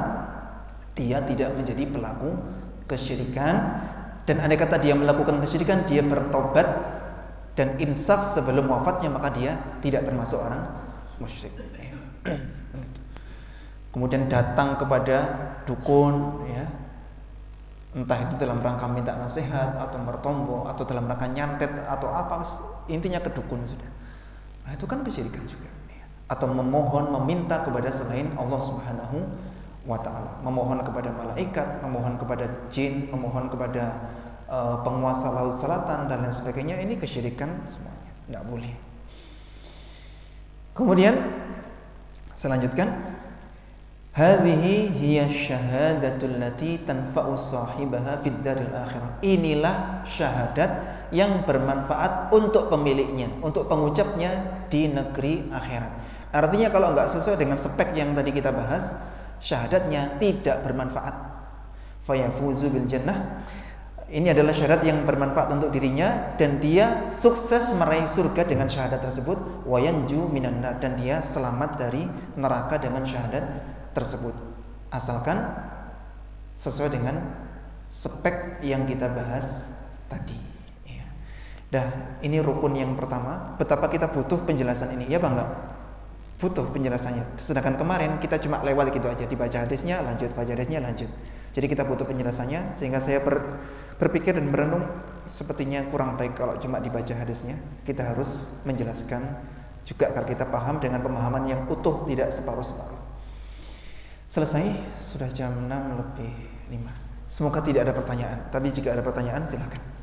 dia tidak menjadi pelaku kesyirikan, dan andai kata dia melakukan kesyirikan, dia bertobat dan insaf sebelum wafatnya, maka dia tidak termasuk orang musyrik. Kemudian datang kepada dukun, ya, entah itu dalam rangka minta nasihat atau bertombol atau dalam rangka nyantet atau apa, intinya ke dukun sudah. Nah, itu kan kesyirikan juga, ya. Atau memohon, meminta kepada selain Allah Subhanahu wa ta'ala, memohon kepada malaikat, memohon kepada jin, memohon kepada penguasa laut selatan dan lain sebagainya. Ini kesyirikan semuanya, tidak boleh. Kemudian selanjutkan, hadhihi hiya syahadatul lati tanfa'u sahibaha fid daril akhirah. Inilah syahadat yang bermanfaat untuk pemiliknya, untuk pengucapnya di negeri akhirat. Artinya kalau enggak sesuai dengan spek yang tadi kita bahas, syahadatnya tidak bermanfaat. Fayafuzu bil jannah. Ini adalah syahadat yang bermanfaat untuk dirinya dan dia sukses meraih surga dengan syahadat tersebut. Wa yanju minan nar, dan dia selamat dari neraka dengan syahadat tersebut, asalkan sesuai dengan spek yang kita bahas tadi, ya. Dah, ini rukun yang pertama. Betapa kita butuh penjelasan ini, ya bang, butuh penjelasannya. Sedangkan kemarin kita cuma lewat gitu aja, dibaca hadisnya lanjut, baca hadisnya lanjut. Jadi kita butuh penjelasannya, sehingga saya berpikir dan merenung, sepertinya kurang baik kalau cuma dibaca hadisnya. Kita harus menjelaskan juga agar kita paham dengan pemahaman yang utuh, tidak separuh-separuh. Selesai, sudah jam 6:05. Semoga tidak ada pertanyaan. Tapi jika ada pertanyaan, silakan.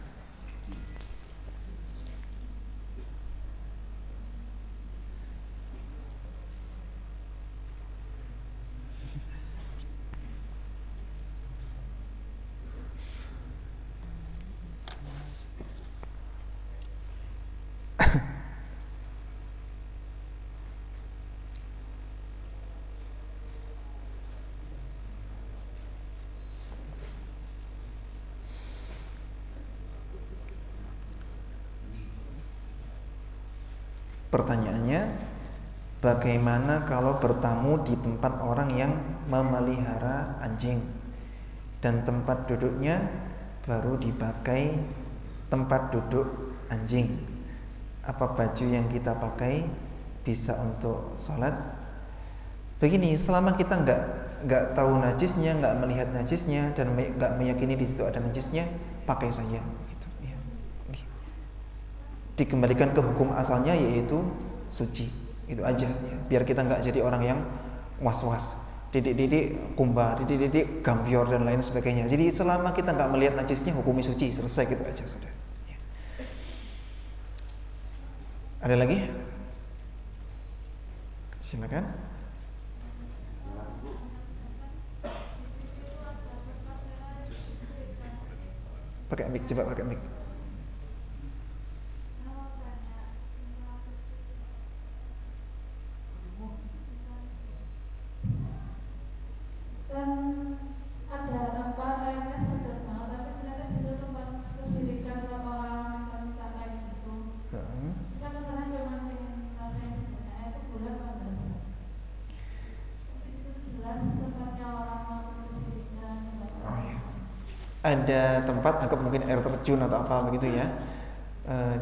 Pertanyaannya, bagaimana kalau bertamu di tempat orang yang memelihara anjing dan tempat duduknya baru dipakai tempat duduk anjing? Apa baju yang kita pakai bisa untuk sholat? Begini, selama kita nggak tahu najisnya, nggak melihat najisnya, dan nggak meyakini di situ ada najisnya, pakai saja. Dikembalikan ke hukum asalnya, yaitu suci, itu aja, ya. Biar kita nggak jadi orang yang was-was. didik kumba, didik gambior dan lain sebagainya. Jadi selama kita nggak melihat najisnya, hukumi suci, selesai gitu aja sudah. Ya. Ada lagi? Silakan. Pakai mic, coba pakai mic. Ada tempat, anggap mungkin air terjun atau apa begitu ya.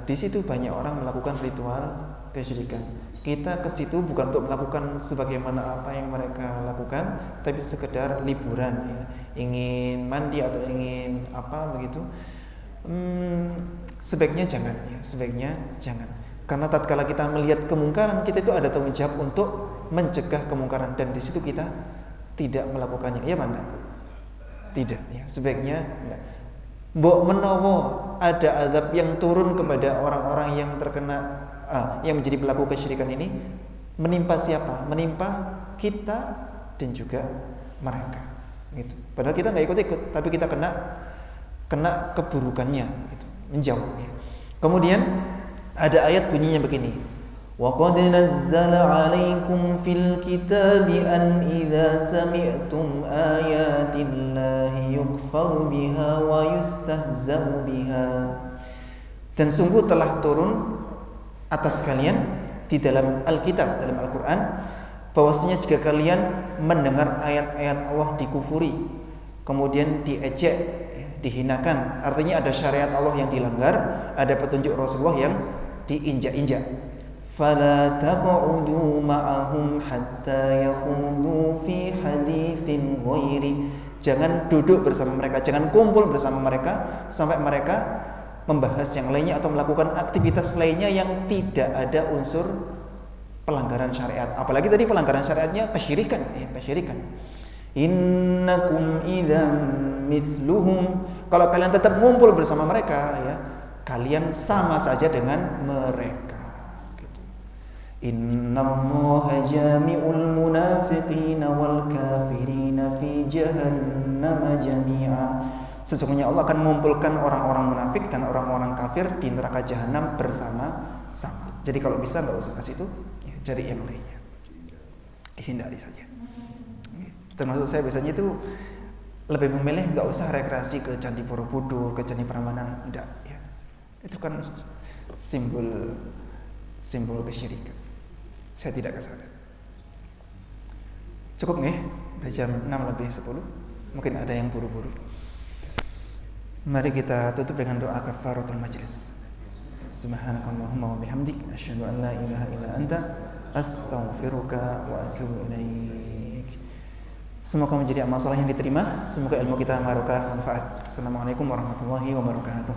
Di situ banyak orang melakukan ritual kesyirikan. Kita ke situ bukan untuk melakukan sebagaimana apa yang mereka lakukan, tapi sekedar liburan ya. Ingin mandi atau ingin apa begitu. Sebaiknya jangan ya, sebaiknya jangan. Karena tatkala kita melihat kemungkaran, kita itu ada tanggung jawab untuk mencegah kemungkaran, dan di situ kita tidak melakukannya. Ya mana? Tidak ya, sebaiknya enggak. Mbok menawa ada azab yang turun kepada orang-orang yang terkena yang menjadi pelaku kesyirikan ini, menimpa siapa? Menimpa kita dan juga mereka gitu. Padahal kita enggak ikut-ikut, tapi kita kena keburukannya gitu, menjauh ya. Kemudian ada ayat bunyinya begini. وَقَدْ نَزَّلَ عَلَيْكُمْ فِي الْكِتَابِ أَنْ إِذَا سَمِعْتُمْ آيَاتِ اللَّهِ يُكْفَرُ بِهَا وَيُسْتَهْزَأُ بِهَا. Dan sungguh telah turun atas kalian di dalam Alkitab, dalam Al-Quran, bahwasanya jika kalian mendengar ayat-ayat Allah dikufuri, kemudian diejek, dihinakan, artinya ada syariat Allah yang dilanggar, ada petunjuk Rasulullah yang diinjak-injak. فَلَا تَقْعُدُوا مَعَهُمْ حَتَّى يَخُوضُوا فِي حَدِيثٍ غَيْرِهِ. Jangan duduk bersama mereka, jangan kumpul bersama mereka sampai mereka membahas yang lainnya atau melakukan aktivitas lainnya yang tidak ada unsur pelanggaran syariat. Apalagi tadi pelanggaran syariatnya kesyirikan, kesyirikan. Innakum idzam mithluhum. Kalau kalian tetap ngumpul bersama mereka ya, kalian sama saja dengan mereka. Innallaha jami'ul munafiqina wal kafirina fi jahannam jami'a. Sesungguhnya Allah akan mengumpulkan orang-orang munafik dan orang-orang kafir di neraka jahanam bersama-sama. Jadi kalau bisa enggak usah ke situ, ya, cari yang lainnya. Hindari saja. Termasuk saya biasanya itu lebih memilih enggak usah rekreasi ke Candi Borobudur, ke Candi Prambanan, enggak ya. Itu kan simbol kesyirikan. Saya tidak ke sana. Cukup nggih? Udah jam 6:10. Mungkin ada yang buru-buru. Mari kita tutup dengan doa kafaratul majlis. Subhanakallahumma wa bihamdik asyhadu an la ilaha illa anta astaghfiruka wa atubu ilaik. Semoga menjadi amal saleh yang diterima, semoga ilmu kita barokah manfaat. Assalamualaikum warahmatullahi wabarakatuh.